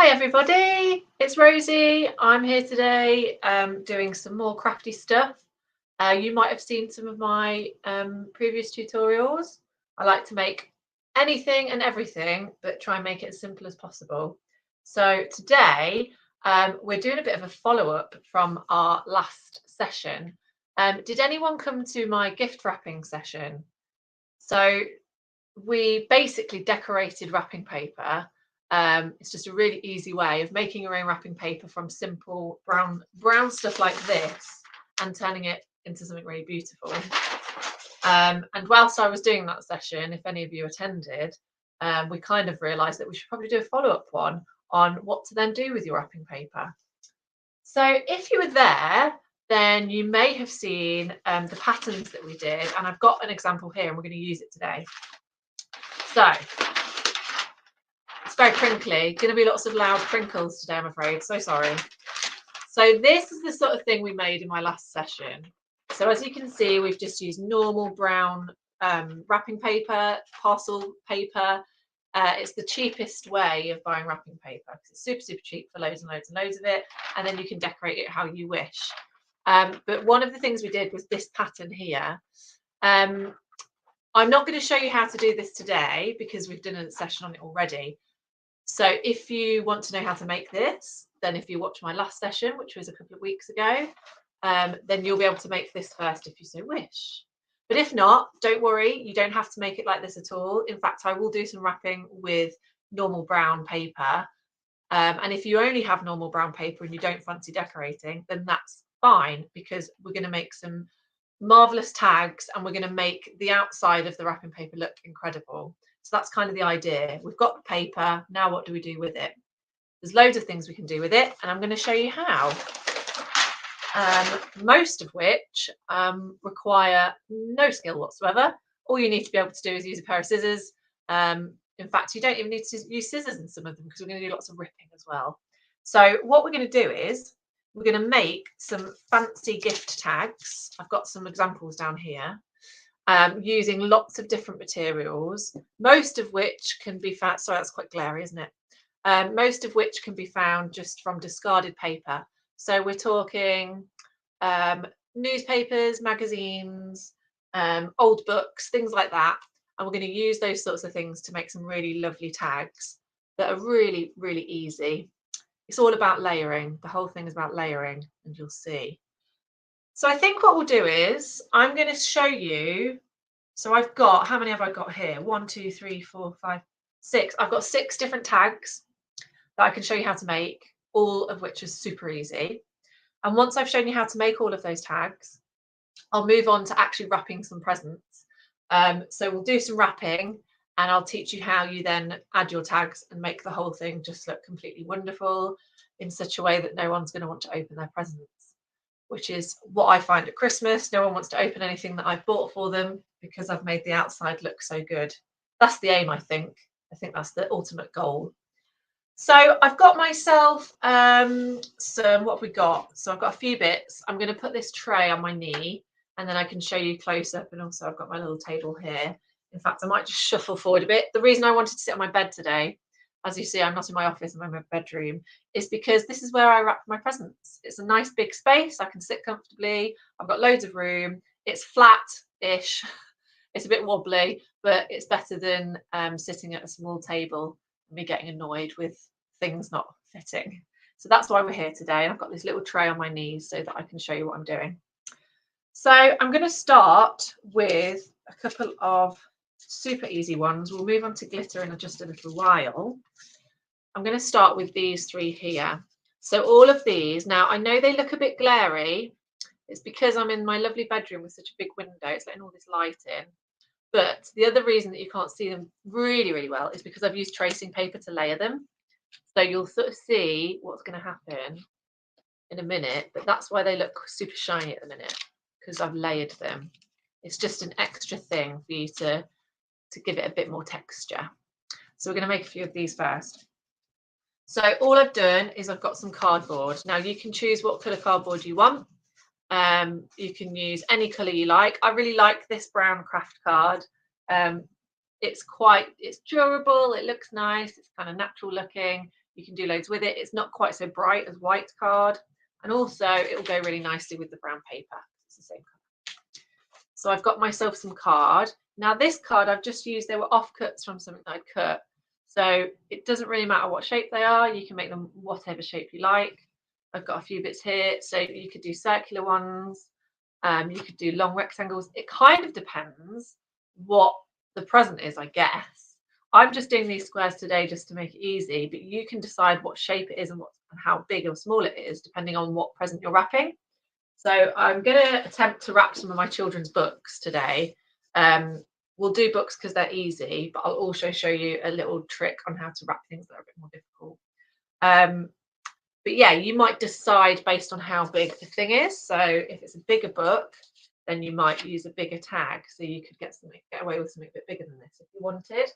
Hi everybody, it's Rosie. I'm here today doing some more crafty stuff. You might have seen some of my previous tutorials. I like to make anything and everything, but try and make it as simple as possible. So today we're doing a bit of a follow-up from our last session. Did anyone come to my gift wrapping session? So we basically decorated wrapping paper. It's just a really easy way of making your own wrapping paper from simple brown stuff like this and turning it into something really beautiful. And whilst I was doing that session, if any of you attended, we kind of realised that we should probably do a follow-up one on what to then do with your wrapping paper. So if you were there, then you may have seen the patterns that we did, and I've got an example here and we're going to use it today. So it's very crinkly, going to be lots of loud crinkles today, I'm afraid, so sorry. So this is the sort of thing we made in my last session. So as you can see, we've just used normal brown wrapping paper, parcel paper. It's the cheapest way of buying wrapping paper because it's super, super cheap for loads and loads and loads of it, and then you can decorate it how you wish. But one of the things we did was this pattern here. I'm not going to show you how to do this today because we've done a session on it already. So if you want to know how to make this, then if you watch my last session, which was a couple of weeks ago, then you'll be able to make this first if you so wish. But if not, don't worry, you don't have to make it like this at all. In fact, I will do some wrapping with normal brown paper. And if you only have normal brown paper and you don't fancy decorating, then that's fine because we're going to make some marvelous tags and we're going to make the outside of the wrapping paper look incredible. So that's kind of the idea. We've got the paper, now what do we do with it? There's loads of things we can do with it, and I'm going to show you how. Most of which require no skill whatsoever. All you need to be able to do is use a pair of scissors. In fact, you don't even need to use scissors in some of them because we're going to do lots of ripping as well. So what we're going to do is we're going to make some fancy gift tags. I've got some examples down here using lots of different materials, most of which can be found, sorry, that's quite glary, isn't it? Most of which can be found just from discarded paper. So we're talking newspapers, magazines, old books, things like that. And we're going to use those sorts of things to make some really lovely tags that are really, really easy. It's all about layering. The whole thing is about layering, and you'll see. So I think what we'll do is I'm going to show you. So I've got, how many have I got here? 1, 2, 3, 4, 5, 6. I've got 6 different tags that I can show you how to make, all of which is super easy. And once I've shown you how to make all of those tags, I'll move on to actually wrapping some presents. So we'll do some wrapping and I'll teach you how you then add your tags and make the whole thing just look completely wonderful in such a way that no one's going to want to open their presents, which is what I find at Christmas. No one wants to open anything that I've bought for them because I've made the outside look so good. That's the aim, I think. I think that's the ultimate goal. So I've got myself some, what have we got? So I've got a few bits. I'm going to put this tray on my knee and then I can show you close up, and also I've got my little table here. In fact, I might just shuffle forward a bit. The reason I wanted to sit on my bed today, as you see, I'm not in my office, I'm in my bedroom, is because this is where I wrap my presents. It's a nice big space. I can sit comfortably. I've got loads of room. It's flat-ish. It's a bit wobbly, but it's better than sitting at a small table and me getting annoyed with things not fitting. So that's why we're here today. And I've got this little tray on my knees so that I can show you what I'm doing. So I'm going to start with a couple of super easy ones. We'll move on to glitter in just a little while. I'm going to start with these 3 here. So all of these, now I know they look a bit glary. It's because I'm in my lovely bedroom with such a big window. It's letting all this light in. But the other reason that you can't see them really, really well is because I've used tracing paper to layer them. So you'll sort of see what's going to happen in a minute, but that's why they look super shiny at the minute, because I've layered them. It's just an extra thing for you to give it a bit more texture. So we're going to make a few of these first. So all I've done is I've got some cardboard. Now you can choose what colour cardboard you want. You can use any colour you like. I really like this brown craft card. It's durable, it looks nice, it's kind of natural looking. You can do loads with it. It's not quite so bright as white card, and also it will go really nicely with the brown paper. It's the same colour. So I've got myself some card. Now this card I've just used, they were offcuts from something that I'd cut. So it doesn't really matter what shape they are. You can make them whatever shape you like. I've got a few bits here. So you could do circular ones. You could do long rectangles. It kind of depends what the present is, I guess. I'm just doing these squares today just to make it easy, but you can decide what shape it is and how big or small it is, depending on what present you're wrapping. So I'm going to attempt to wrap some of my children's books today. We'll do books because they're easy, but I'll also show you a little trick on how to wrap things that are a bit more difficult. But yeah, you might decide based on how big the thing is. So if it's a bigger book, then you might use a bigger tag. So you could get away with something a bit bigger than this if you wanted.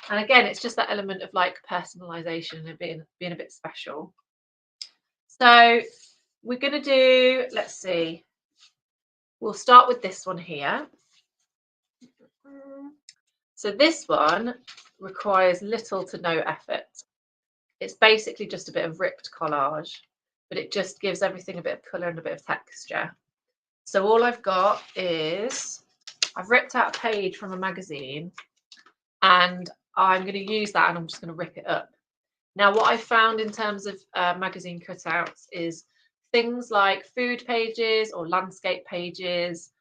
And again, it's just that element of like personalization and being a bit special. So we're going to do, let's see, we'll start with this one here. So this one requires little to no effort. It's basically just a bit of ripped collage, but it just gives everything a bit of colour and a bit of texture. So all I've got is, I've ripped out a page from a magazine and I'm going to use that and I'm just going to rip it up. Now what I found in terms of magazine cutouts is things like food pages or landscape pages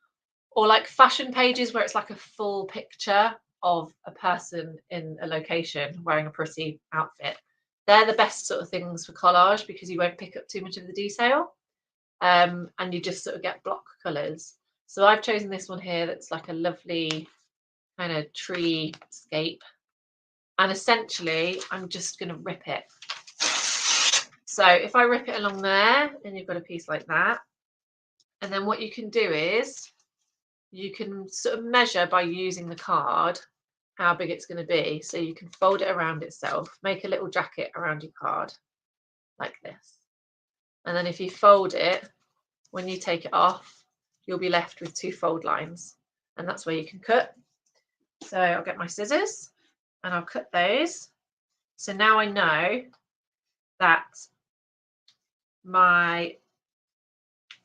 or like fashion pages where it's like a full picture of a person in a location wearing a pretty outfit. They're the best sort of things for collage because you won't pick up too much of the detail and you just sort of get block colours. So I've chosen this one here that's like a lovely kind of treescape. And essentially, I'm just going to rip it. So if I rip it along there, then you've got a piece like that. And then what you can do is you can sort of measure by using the card how big it's going to be. So you can fold it around itself, make a little jacket around your card like this. And then if you fold it, when you take it off, you'll be left with 2 fold lines. And that's where you can cut. So I'll get my scissors and I'll cut those. So now I know that my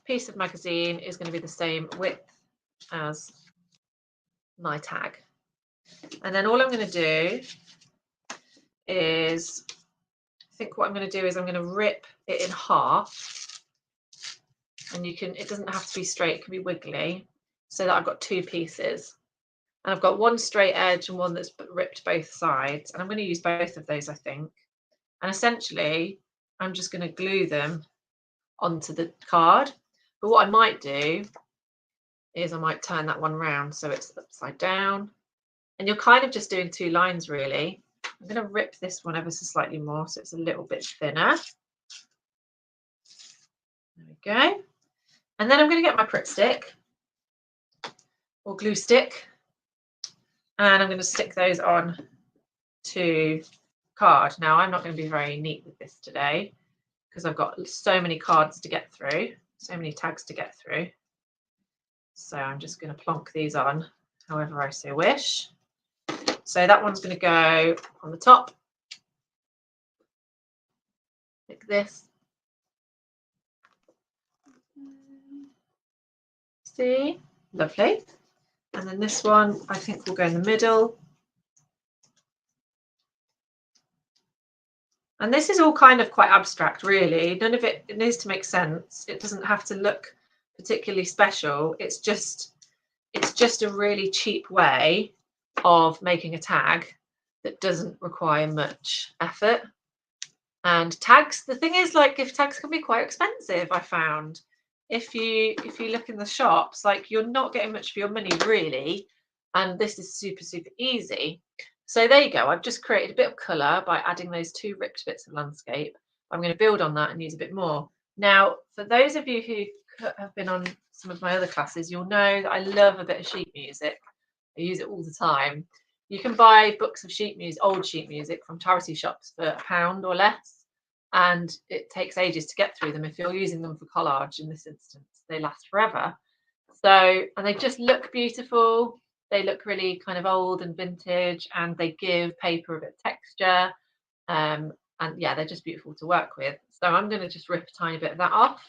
piece of magazine is going to be the same width as my tag. And then all I'm going to do is, I think what I'm going to do is I'm going to rip it in half. And you can, it doesn't have to be straight, it can be wiggly, so that I've got 2 pieces. And I've got one straight edge and one that's ripped both sides. And I'm going to use both of those, I think. And essentially, I'm just going to glue them onto the card. But what I might do is I might turn that one round so it's upside down. And you're kind of just doing 2 lines, really. I'm going to rip this one ever so slightly more so it's a little bit thinner. There we go. And then I'm going to get my Pritt stick or glue stick. And I'm going to stick those on to card. Now I'm not going to be very neat with this today because I've got so many cards to get through, so many tags to get through. So I'm just going to plonk these on however I so wish. So that one's going to go on the top like this. See, lovely. And then this one I think will go in the middle. And this is all kind of quite abstract, really. None of it needs to make sense. It doesn't have to look particularly special. It's just a really cheap way of making a tag that doesn't require much effort. And tags, the thing is, like, if tags can be quite expensive, I found. If you look in the shops, like, you're not getting much for your money, really. And this is super, super easy. So there you go. I've just created a bit of colour by adding those 2 ripped bits of landscape. I'm going to build on that and use a bit more. Now, for those of you who have been on some of my other classes, you'll know that I love a bit of sheet music. I use it all the time. You can buy books of sheet music, old sheet music from charity shops for £1 or less. And it takes ages to get through them. If you're using them for collage in this instance, they last forever. So, and they just look beautiful. They look really kind of old and vintage, and they give paper a bit of texture. And yeah, they're just beautiful to work with. So I'm going to just rip a tiny bit of that off.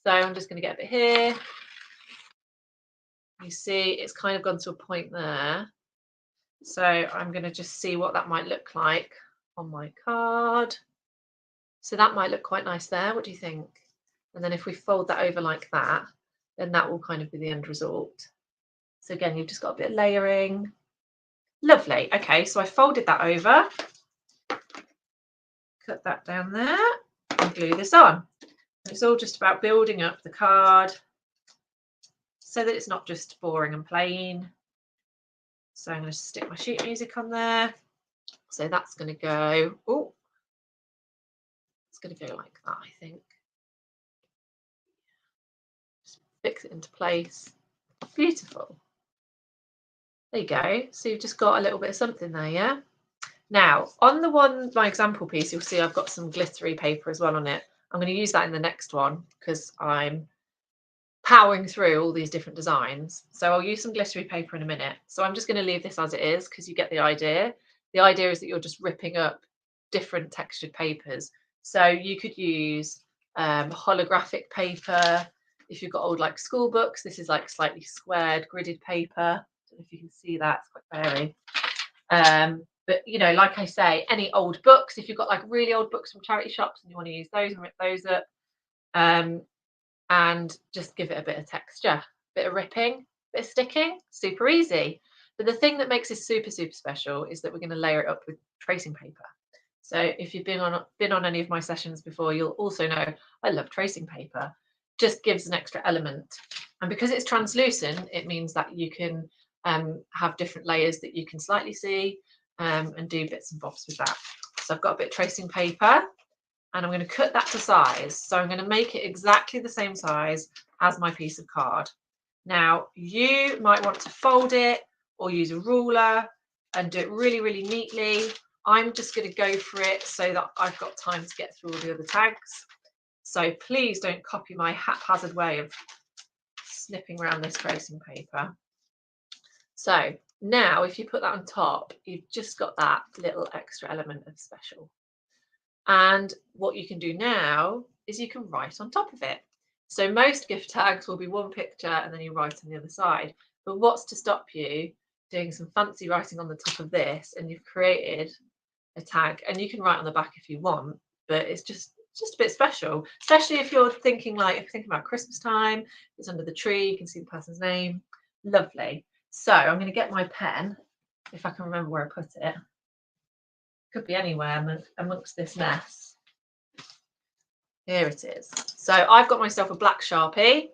So I'm just going to get a bit here. You see, it's kind of gone to a point there. So I'm going to just see what that might look like on my card. So that might look quite nice there. What do you think? And then if we fold that over like that, then that will kind of be the end result. So again, you've just got a bit of layering. Lovely. Okay, so I folded that over. Cut that down there and glue this on. It's all just about building up the card so that it's not just boring and plain. So I'm going to stick my sheet music on there. So that's going to go, oh, it's going to go like that, I think. Just fix it into place. Beautiful. There you go. So you've just got a little bit of something there, yeah? Now, on the one, my example piece, you'll see I've got some glittery paper as well on it. I'm going to use that in the next one because I'm powering through all these different designs. So I'll use some glittery paper in a minute. So I'm just going to leave this as it is because you get the idea. The idea is that you're just ripping up different textured papers. So you could use holographic paper. If you've got old like school books, this is like slightly squared gridded paper. I don't know if you can see that, it's quite fairy. But you know, like I say, any old books, if you've got like really old books from charity shops and you want to use those and rip those up, and just give it a bit of texture, bit of ripping, bit of sticking, super easy. But the thing that makes this super, super special is that we're going to layer it up with tracing paper. So if you've been on any of my sessions before, you'll also know I love tracing paper. Just gives an extra element. And because it's translucent, it means that you can have different layers that you can slightly see and do bits and bobs with that. So I've got a bit of tracing paper and I'm going to cut that to size. So I'm going to make it exactly the same size as my piece of card. Now, you might want to fold it or use a ruler and do it really, really neatly. I'm just going to go for it so that I've got time to get through all the other tags. So please don't copy my haphazard way of snipping around this tracing paper. So now if you put that on top, you've just got that little extra element of special. And what you can do now is you can write on top of it. So most gift tags will be one picture and then you write on the other side. But what's to stop you doing some fancy writing on the top of this, and you've created a tag, and you can write on the back if you want, but it's just a bit special, especially if you're thinking about Christmas time, it's under the tree, you can see the person's name. Lovely. So I'm going to get my pen, if I can remember where I put it. Could be anywhere amongst this mess. Here it is. So I've got myself a black Sharpie.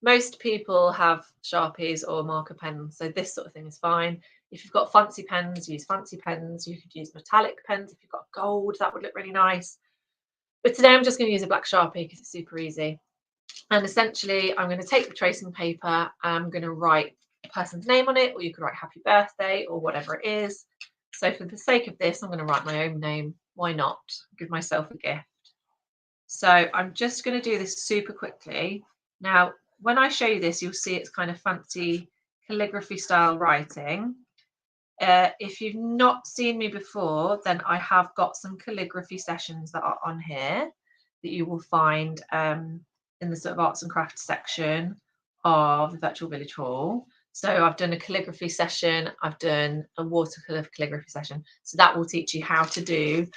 Most people have Sharpies or marker pens, so this sort of thing is fine. If you've got fancy pens, use fancy pens. You could use metallic pens. If you've got gold, that would look really nice. But today I'm just going to use a black Sharpie because it's super easy. And essentially, I'm going to take the tracing paper and I'm going to write a person's name on it, or you could write happy birthday or whatever it is. So for the sake of this, I'm going to write my own name. Why not? Give myself a gift. So I'm just going to do this super quickly. Now, when I show you this, you'll see it's kind of fancy calligraphy style writing. If you've not seen me before, then I have got some calligraphy sessions that are on here that you will find in the sort of arts and crafts section of the Virtual Village Hall. So I've done a calligraphy session, I've done a watercolour calligraphy session. So that will teach you how to do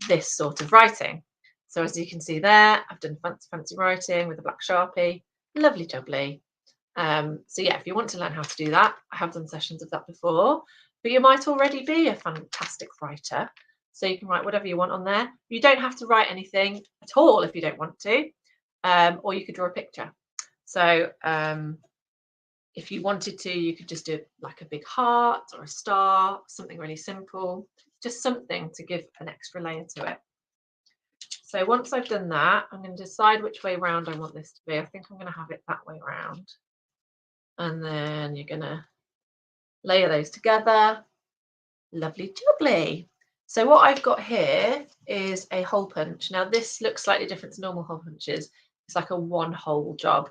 this sort of writing. So as you can see there, I've done fancy writing with a black Sharpie, lovely jubbly. So yeah, if you want to learn how to do that, I have done sessions of that before, but you might already be a fantastic writer. So you can write whatever you want on there. You don't have to write anything at all if you don't want to, or you could draw a picture. So if you wanted to, you could just do like a big heart or a star, something really simple, just something to give an extra layer to it. So once I've done that, I'm going to decide which way round I want this to be. I think I'm going to have it that way round. And then you're going to layer those together. Lovely jubbly. So what I've got here is a hole punch. Now this looks slightly different to normal hole punches. It's like a one hole job.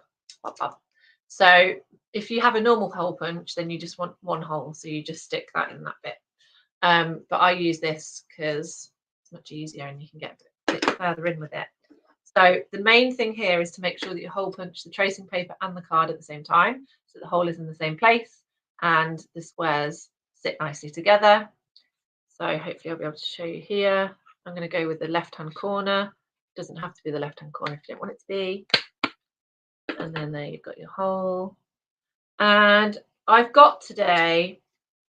So if you have a normal hole punch, then you just want one hole. So you just stick that in that bit. But I use this because It's much easier and you can get a bit further in with it. So the main thing here is to make sure that you hole punch the tracing paper and the card at the same time, so the hole is in the same place and the squares sit nicely together. So hopefully I'll be able to show you here. I'm going to go with the left-hand corner. It doesn't have to be the left-hand corner if you don't want it to be. And then there you've got your hole. And I've got today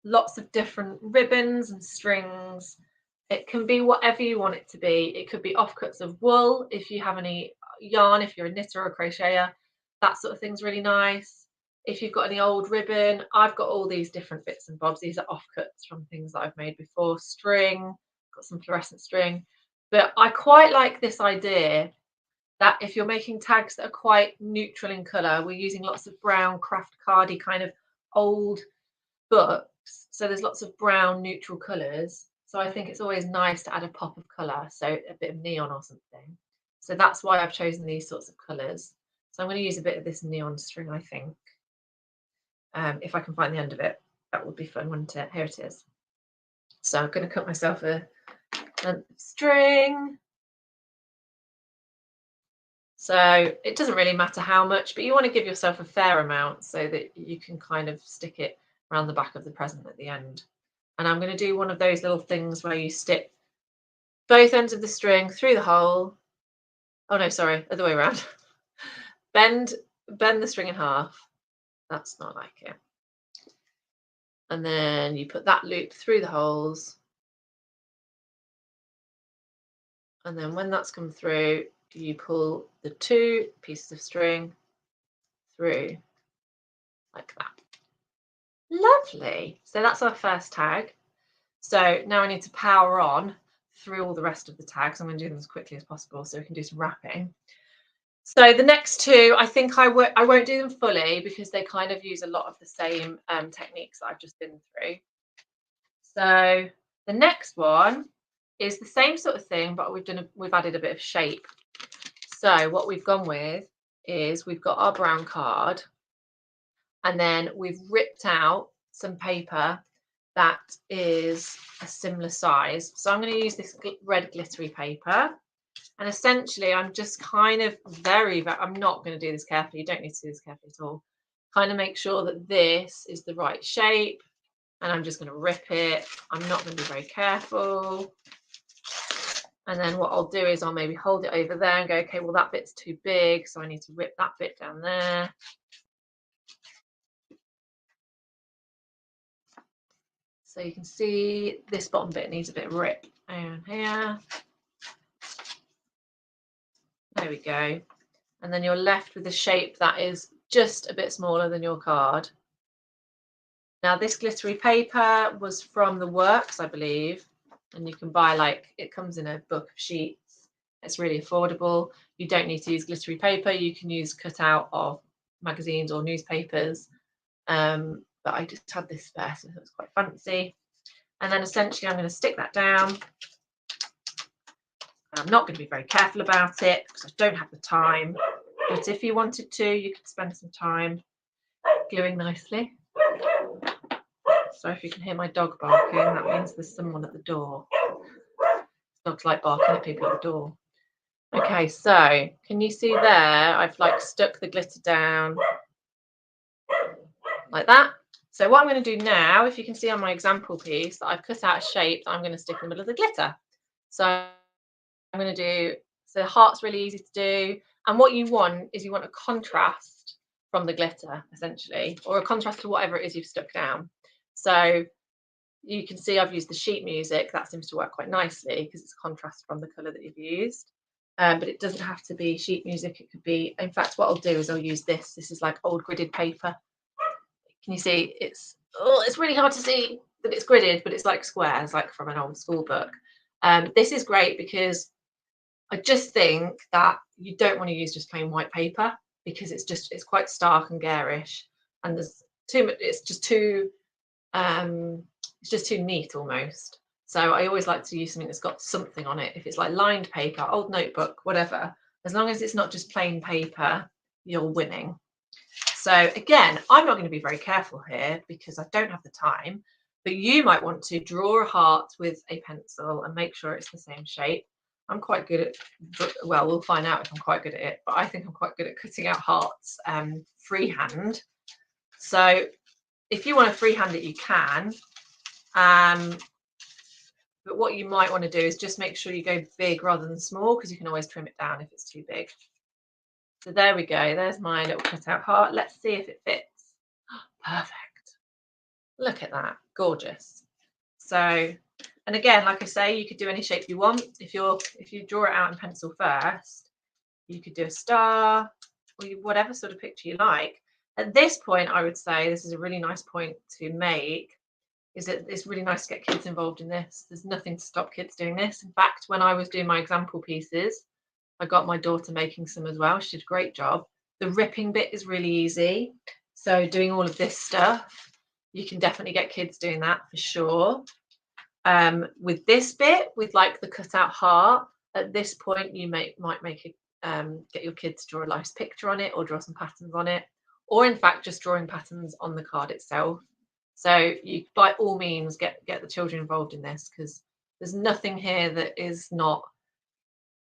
lots of different ribbons and strings. It can be whatever you want it to be. It could be offcuts of wool if you have any yarn, if you're a knitter or a crocheter, that sort of thing's really nice. If you've got any old ribbon, I've got all these different bits and bobs. These are offcuts from things that I've made before. String, got some fluorescent string. But I quite like this idea that if you're making tags that are quite neutral in colour, we're using lots of brown craft cardy kind of old books. So there's lots of brown neutral colours. So I think it's always nice to add a pop of colour, so a bit of neon or something. So that's why I've chosen these sorts of colours. So I'm going to use a bit of this neon string, I think. If I can find the end of it, that would be fun, wouldn't it? Here it is. So I'm going to cut myself a length of string. So it doesn't really matter how much, but you want to give yourself a fair amount so that you can kind of stick it around the back of the present at the end. And I'm going to do one of those little things where you stick both ends of the string through the hole. Oh no, sorry, other way around. bend the string in half. That's not like it. And then you put that loop through the holes. And then when that's come through, you pull the two pieces of string through like that. Lovely. So that's our first tag. So now I need to power on through all the rest of the tags. I'm going to do them as quickly as possible so we can do some wrapping. So the next two, I think I won't do them fully because they kind of use a lot of the same techniques that I've just been through. So the next one is the same sort of thing, but we've added a bit of shape. So what we've gone with is we've got our brown card, and then we've ripped out some paper that is a similar size. So I'm going to use this red glittery paper. And essentially, I'm just kind of I'm not going to do this carefully. You don't need to do this carefully at all. Kind of make sure that this is the right shape. And I'm just going to rip it. I'm not going to be very careful. And then what I'll do is I'll maybe hold it over there and go, okay, well, that bit's too big. So I need to rip that bit down there. So you can see this bottom bit needs a bit of rip down here. There we go. And then you're left with a shape that is just a bit smaller than your card. Now this glittery paper was from the Works, I believe, and you can buy it comes in a book of sheets. It's really affordable. You don't need to use glittery paper. You can use cutout of magazines or newspapers. But I just had this spare, so it was quite fancy. And then essentially I'm going to stick that down. I'm not going to be very careful about it because I don't have the time. But if you wanted to, you could spend some time gluing nicely. So if you can hear my dog barking, that means there's someone at the door. Dogs like barking at people at the door. Okay, so can you see there? I've stuck the glitter down like that. So what I'm going to do now, if you can see on my example piece, that I've cut out a shape that I'm going to stick in the middle of the glitter. So I'm going to do, so the heart's really easy to do. And what you want is you want a contrast from the glitter, essentially, or a contrast to whatever it is you've stuck down. So you can see I've used the sheet music. That seems to work quite nicely because it's a contrast from the colour that you've used. But it doesn't have to be sheet music. It could be, in fact, what I'll do is I'll use this. This is like old gridded paper. Can you see? It's really hard to see that it's gridded, but it's like squares, like from an old school book. This is great because I just think that you don't want to use just plain white paper because it's quite stark and garish, and there's too much. It's just too neat almost. So I always like to use something that's got something on it. If it's like lined paper, old notebook, whatever, as long as it's not just plain paper, you're winning. So again, I'm not going to be very careful here because I don't have the time. But you might want to draw a heart with a pencil and make sure it's the same shape. I'm quite good at, well, we'll find out if I'm quite good at it, but I think I'm quite good at cutting out hearts freehand. So if you want to freehand it, you can. But what you might want to do is just make sure you go big rather than small, because you can always trim it down if it's too big. So there we go. There's my little cutout heart. Let's see if it fits. Perfect. Look at that. Gorgeous. So, and again, like I say, you could do any shape you want. If you draw it out in pencil first, you could do a star or whatever sort of picture you like. At this point, I would say this is a really nice point to make, is that it's really nice to get kids involved in this. There's nothing to stop kids doing this. In fact, when I was doing my example pieces, I got my daughter making some as well. She did a great job. The ripping bit is really easy. So doing all of this stuff, you can definitely get kids doing that for sure. With this bit, with like the cutout heart, at this point you might make it, get your kids to draw a nice picture on it or draw some patterns on it, or in fact just drawing patterns on the card itself. So you by all means get the children involved in this, because there's nothing here that is not,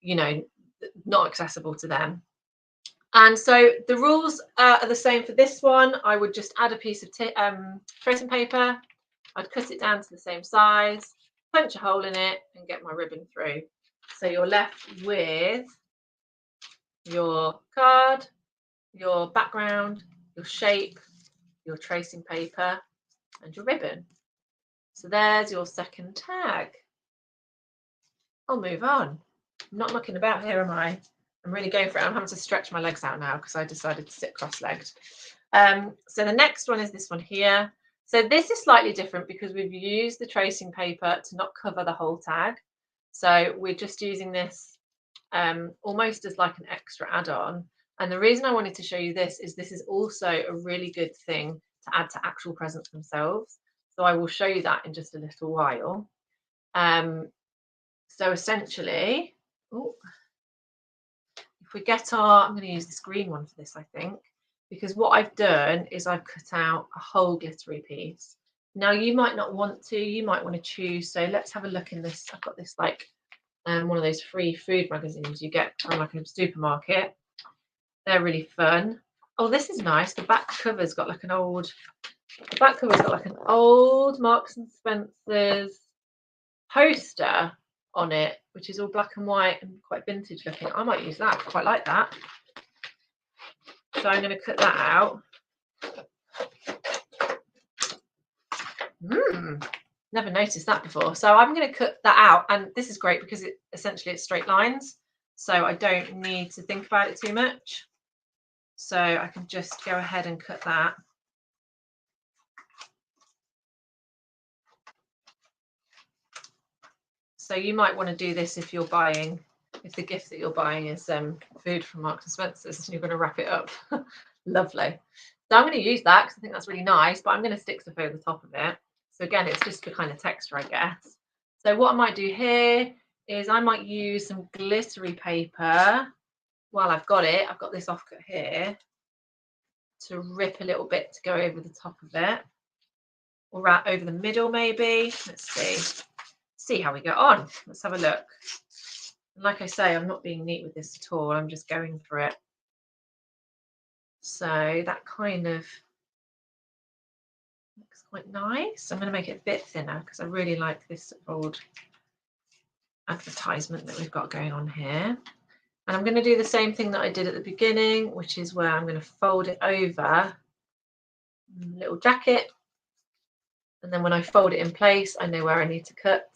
you know, not accessible to them. And so the rules are the same for this one. I would just add a piece of tracing paper. I'd cut it down to the same size, punch a hole in it and get my ribbon through. So you're left with your card, your background, your shape, your tracing paper and your ribbon. So there's your second tag. I'll move on. I'm not mucking about here, am I? I'm really going for it. I'm having to stretch my legs out now because I decided to sit cross-legged. So the next one is this one here. So this is slightly different because we've used the tracing paper to not cover the whole tag. So we're just using this almost as like an extra add-on. And the reason I wanted to show you this is also a really good thing to add to actual presents themselves. So I will show you that in just a little while. So essentially, if we get our, I'm going to use this green one for this, I think, because what I've done is I've cut out a whole glittery piece. Now you might not want to, you might want to choose. So let's have a look in this. I've got this like one of those free food magazines you get from like a supermarket. They're really fun. Oh, this is nice. The back cover's got like an old, Marks and Spencer's poster on it, which is all black and white and quite vintage looking. I might use that. I quite like that. So I'm going to cut that out. Never noticed that before. So I'm going to cut that out, and this is great because it's straight lines, so I don't need to think about it too much. So I can just go ahead and cut that. So you might want to do this if you're buying, if the gift that you're buying is food from Marks and Spencer's and you're going to wrap it up. Lovely. So I'm going to use that because I think that's really nice, but I'm going to stick stuff over the top of it. So again, it's just the kind of texture, I guess. So what I might do here is I might use some glittery paper. While I've got it, I've got this offcut here to rip a little bit to go over the top of it, or right over the middle maybe. Let's see how we get on. Let's have a look. And like I say, I'm not being neat with this at all. I'm just going for it. So that kind of looks quite nice. I'm going to make it a bit thinner because I really like this old advertisement that we've got going on here. And I'm going to do the same thing that I did at the beginning, which is where I'm going to fold it over a little jacket. And then when I fold it in place, I know where I need to cut.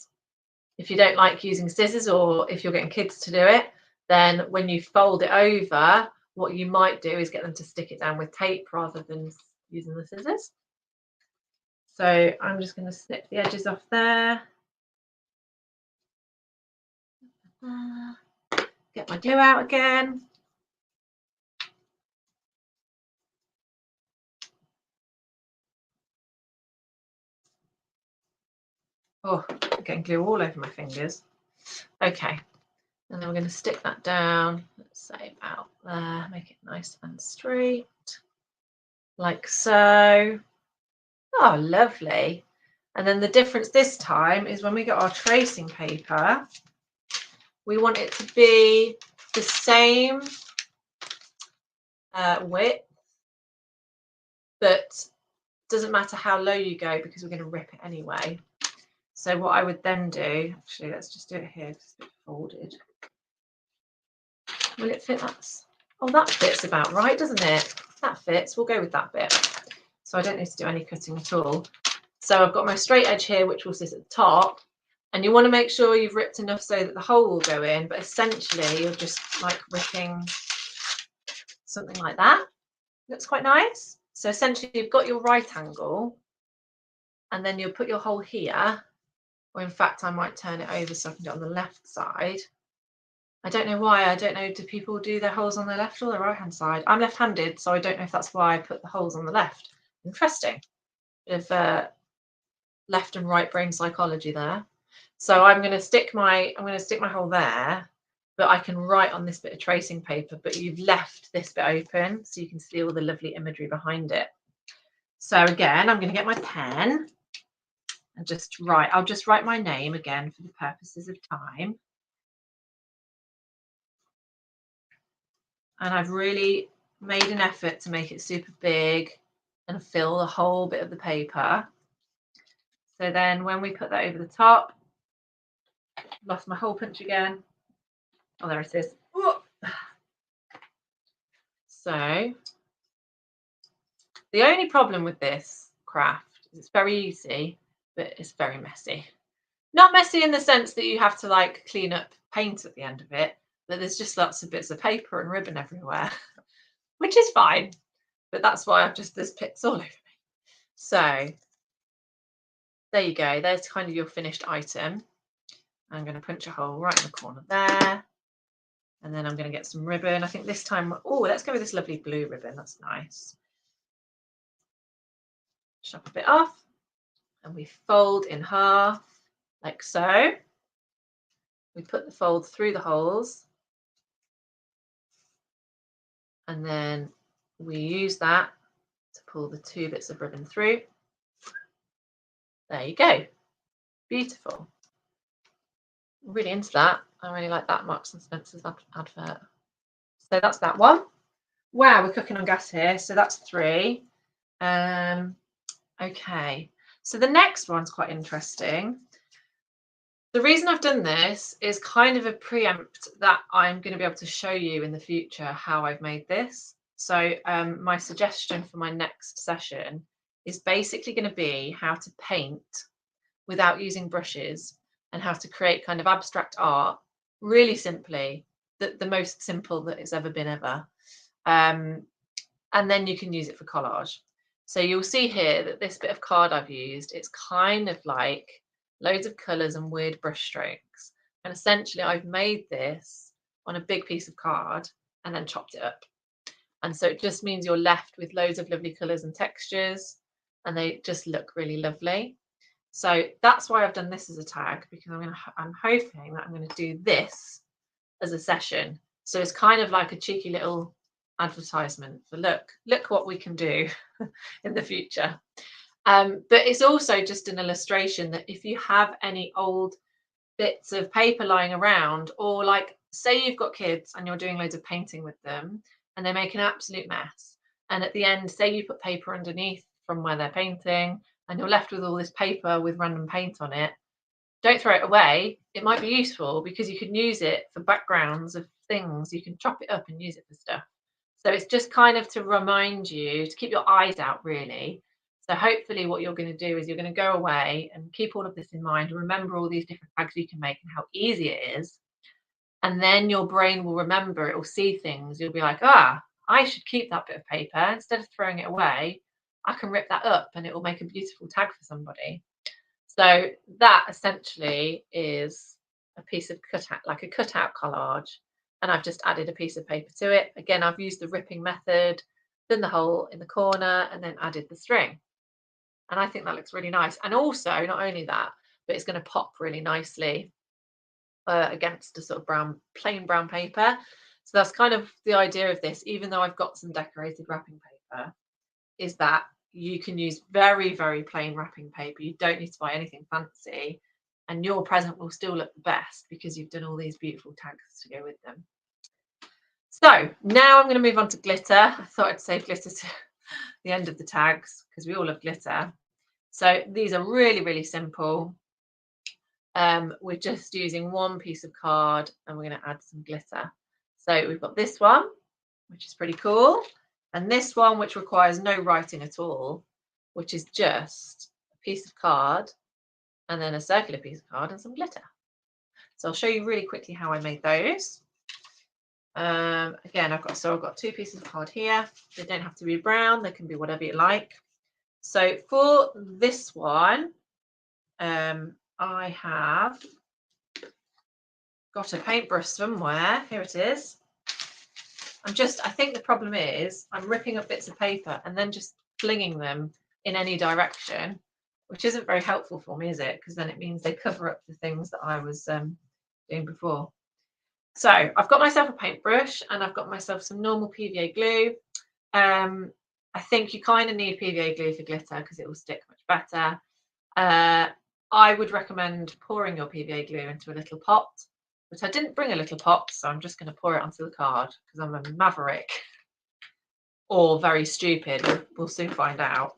If you don't like using scissors, or if you're getting kids to do it, then when you fold it over, what you might do is get them to stick it down with tape rather than using the scissors. So I'm just going to snip the edges off there. Get my glue out again. Oh, I'm getting glue all over my fingers. Okay, and then we're going to stick that down, let's say about there, make it nice and straight, like so. Oh, lovely. And then the difference this time is when we get our tracing paper, we want it to be the same width, but doesn't matter how low you go because we're going to rip it anyway. So what I would then do, actually, let's just do it here because it's a bit folded. Will it fit that? Oh, that fits about right, doesn't it? That fits. We'll go with that bit. So I don't need to do any cutting at all. So I've got my straight edge here, which will sit at the top. And you want to make sure you've ripped enough so that the hole will go in. But essentially, you're just like ripping something like that. Looks quite nice. So essentially, you've got your right angle. And then you'll put your hole here. Or in fact, I might turn it over so I can do it on the left side. I don't know why. I don't know, do people do their holes on the left or the right hand side? I'm left-handed, so I don't know if that's why I put the holes on the left. Interesting. Bit of left and right brain psychology there. So I'm going to stick my hole there, but I can write on this bit of tracing paper, but you've left this bit open so you can see all the lovely imagery behind it. So again, I'm going to get my pen and just write. I'll just write my name again for the purposes of time. And I've really made an effort to make it super big and fill the whole bit of the paper. So then when we put that over the top, lost my hole punch again. Oh, there it is. Ooh. So the only problem with this craft is it's very easy, but it's very messy. Not messy in the sense that you have to like clean up paint at the end of it, but there's just lots of bits of paper and ribbon everywhere, which is fine. But that's why there's pits all over me. So there you go. There's kind of your finished item. I'm going to punch a hole right in the corner there. And then I'm going to get some ribbon. I think this time, oh, let's go with this lovely blue ribbon. That's nice. Chop a bit off. And we fold in half, like so. We put the fold through the holes. And then we use that to pull the two bits of ribbon through. There you go. Beautiful. I'm really into that. I really like that Marks and Spencer's advert. So that's that one. Wow, we're cooking on gas here. So that's 3. Okay. So the next one's quite interesting. The reason I've done this is kind of a preempt that I'm going to be able to show you in the future how I've made this. So my suggestion for my next session is basically going to be how to paint without using brushes and how to create kind of abstract art really simply, the most simple that it's ever been ever. And then you can use it for collage. So you'll see here that this bit of card I've used, it's kind of like loads of colours and weird brush strokes. And essentially I've made this on a big piece of card and then chopped it up. And so it just means you're left with loads of lovely colours and textures, and they just look really lovely. So that's why I've done this as a tag, because I'm hoping that I'm going to do this as a session. So it's kind of like a cheeky little advertisement for look what we can do in the future. But it's also just an illustration that if you have any old bits of paper lying around, or like say you've got kids and you're doing loads of painting with them and they make an absolute mess, and at the end say you put paper underneath from where they're painting and you're left with all this paper with random paint on it, don't throw it away. It might be useful because you can use it for backgrounds of things. You can chop it up and use it for stuff. So it's just kind of to remind you to keep your eyes out, really. So hopefully what you're going to do is you're going to go away and keep all of this in mind, remember all these different tags you can make and how easy it is. And then your brain will remember, it will see things. You'll be like, I should keep that bit of paper. Instead of throwing it away, I can rip that up and it will make a beautiful tag for somebody. So that essentially is a piece of cutout, like a cutout collage. And I've just added a piece of paper to it. Again, I've used the ripping method, done the hole in the corner, and then added the string. And I think that looks really nice. And also, not only that, but it's going to pop really nicely against a sort of plain brown paper. So that's kind of the idea of this, even though I've got some decorated wrapping paper, is that you can use very, very plain wrapping paper. You don't need to buy anything fancy, and your present will still look the best because you've done all these beautiful tags to go with them. So now I'm going to move on to glitter. I thought I'd save glitter to the end of the tags because we all love glitter. So these are really, really simple. We're just using one piece of card and we're going to add some glitter. So we've got this one, which is pretty cool, and this one, which requires no writing at all, which is just a piece of card and then a circular piece of card and some glitter. So I'll show you really quickly how I made those. Again, I've got two pieces of card here. They don't have to be brown, they can be whatever you like. So for this one, I have got a paintbrush somewhere. Here it is. I think the problem is I'm ripping up bits of paper and then just flinging them in any direction, which isn't very helpful for me, is it? Because then it means they cover up the things that I was doing before. So I've got myself a paintbrush and I've got myself some normal PVA glue. I think you kind of need PVA glue for glitter because it will stick much better. I would recommend pouring your PVA glue into a little pot, but I didn't bring a little pot, so I'm just going to pour it onto the card because I'm a maverick or very stupid. We'll soon find out.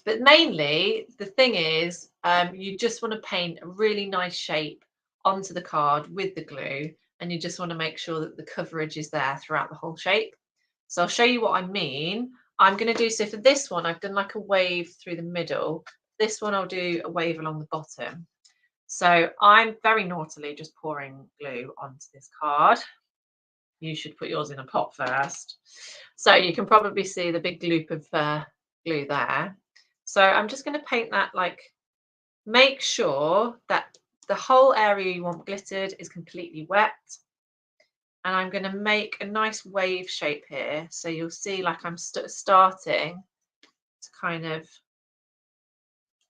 But mainly the thing is, you just want to paint a really nice shape onto the card with the glue, and you just want to make sure that the coverage is there throughout the whole shape. So I'll show you what I mean. I'm going to do, so for this one, I've done like a wave through the middle. This one, I'll do a wave along the bottom. So I'm very naughtily just pouring glue onto this card. You should put yours in a pot first. So you can probably see the big gloop of glue there. So I'm just going to paint that, like, make sure that the whole area you want glittered is completely wet. And I'm going to make a nice wave shape here. So you'll see, like, I'm starting to kind of,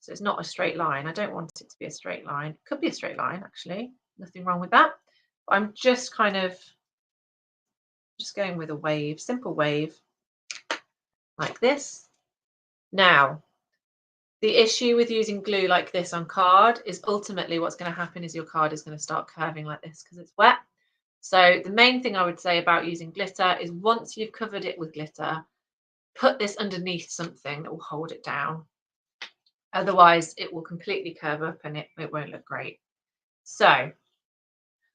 so it's not a straight line. I don't want it to be a straight line. It could be a straight line, actually. Nothing wrong with that. But I'm just kind of just going with a wave, simple wave, like this. Now, the issue with using glue like this on card is ultimately what's going to happen is your card is going to start curving like this because it's wet. So the main thing I would say about using glitter is once you've covered it with glitter, put this underneath something that will hold it down. Otherwise, it will completely curve up and it won't look great. So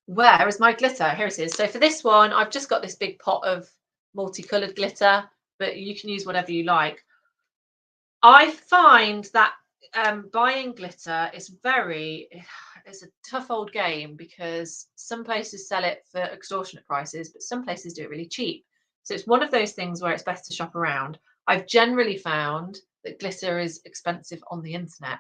where is my glitter? Here it is. So for this one, I've just got this big pot of multicolored glitter, but you can use whatever you like. I find that buying glitter is it's a tough old game because some places sell it for extortionate prices, but some places do it really cheap. So it's one of those things where it's best to shop around. I've generally found that glitter is expensive on the internet.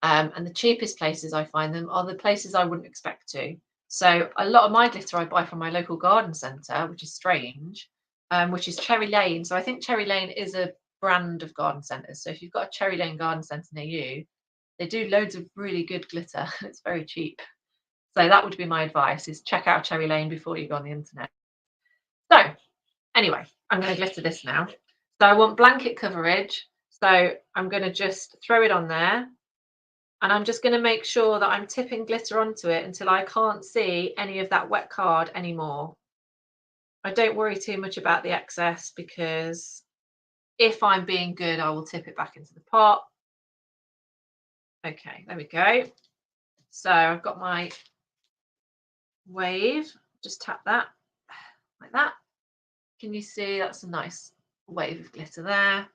And the cheapest places I find them are the places I wouldn't expect to. So a lot of my glitter I buy from my local garden centre, which is strange, which is Cherry Lane. So I think Cherry Lane is a brand of garden centres. So if you've got a Cherry Lane garden centre near you, they do loads of really good glitter. It's very cheap. So that would be my advice, is check out Cherry Lane before you go on the internet. So anyway, I'm going to glitter this now. So I want blanket coverage. So I'm going to just throw it on there. And I'm just going to make sure that I'm tipping glitter onto it until I can't see any of that wet card anymore. I don't worry too much about the excess because if I'm being good, I will tip it back into the pot. Okay, there we go. So I've got my wave. Just tap that like that. Can you see that's a nice wave of glitter there?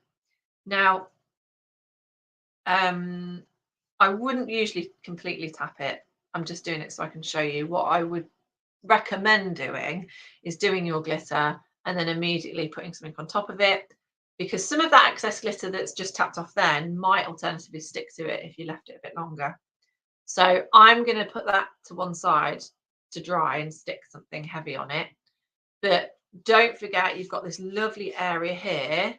Now, I wouldn't usually completely tap it. I'm just doing it so I can show you. What I would recommend doing is doing your glitter and then immediately putting something on top of it, because some of that excess glitter that's just tapped off then might alternatively stick to it if you left it a bit longer. So I'm going to put that to one side to dry and stick something heavy on it. But don't forget, you've got this lovely area here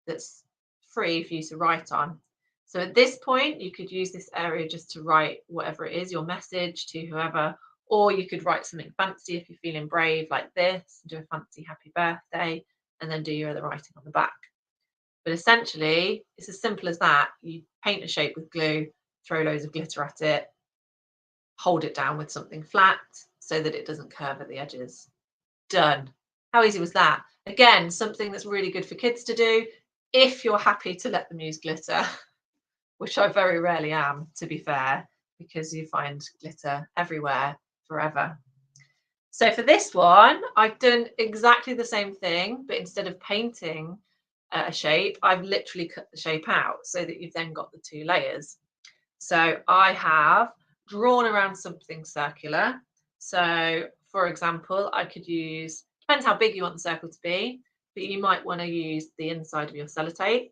that's free for you to write on. So at this point, you could use this area just to write whatever it is, your message to whoever, or you could write something fancy if you're feeling brave like this, do a fancy happy birthday. and then do your other writing on the back. But essentially, it's as simple as that. You paint a shape with glue, throw loads of glitter at it, hold it down with something flat so that it doesn't curve at the edges. Done. How easy was that? Again, something that's really good for kids to do if you're happy to let them use glitter, which I very rarely am, to be fair, because you find glitter everywhere forever. So for this one, I've done exactly the same thing, but instead of painting a shape, I've literally cut the shape out so that you've then got the two layers. So I have drawn around something circular. So for example, I could use, depends how big you want the circle to be, but you might want to use the inside of your sellotape,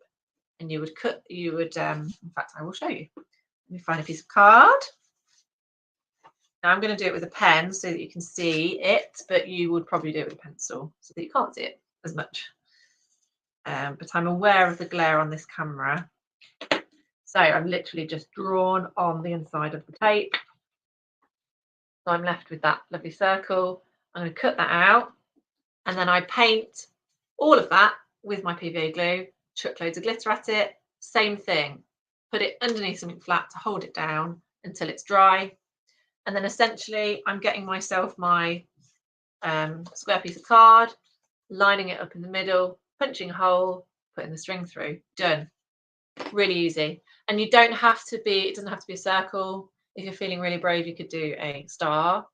and you would cut, in fact, I will show you. Let me find a piece of card. Now I'm going to do it with a pen so that you can see it, but you would probably do it with a pencil so that you can't see it as much. But I'm aware of the glare on this camera. So I've literally just drawn on the inside of the tape. So I'm left with that lovely circle. I'm going to cut that out, and then I paint all of that with my PVA glue, chuck loads of glitter at it, same thing. Put it underneath something flat to hold it down until it's dry. And then essentially I'm getting myself my square piece of card, lining it up in the middle, punching a hole, putting the string through. Done. Really easy. And you don't have to be, it doesn't have to be a circle. If you're feeling really brave, you could do a star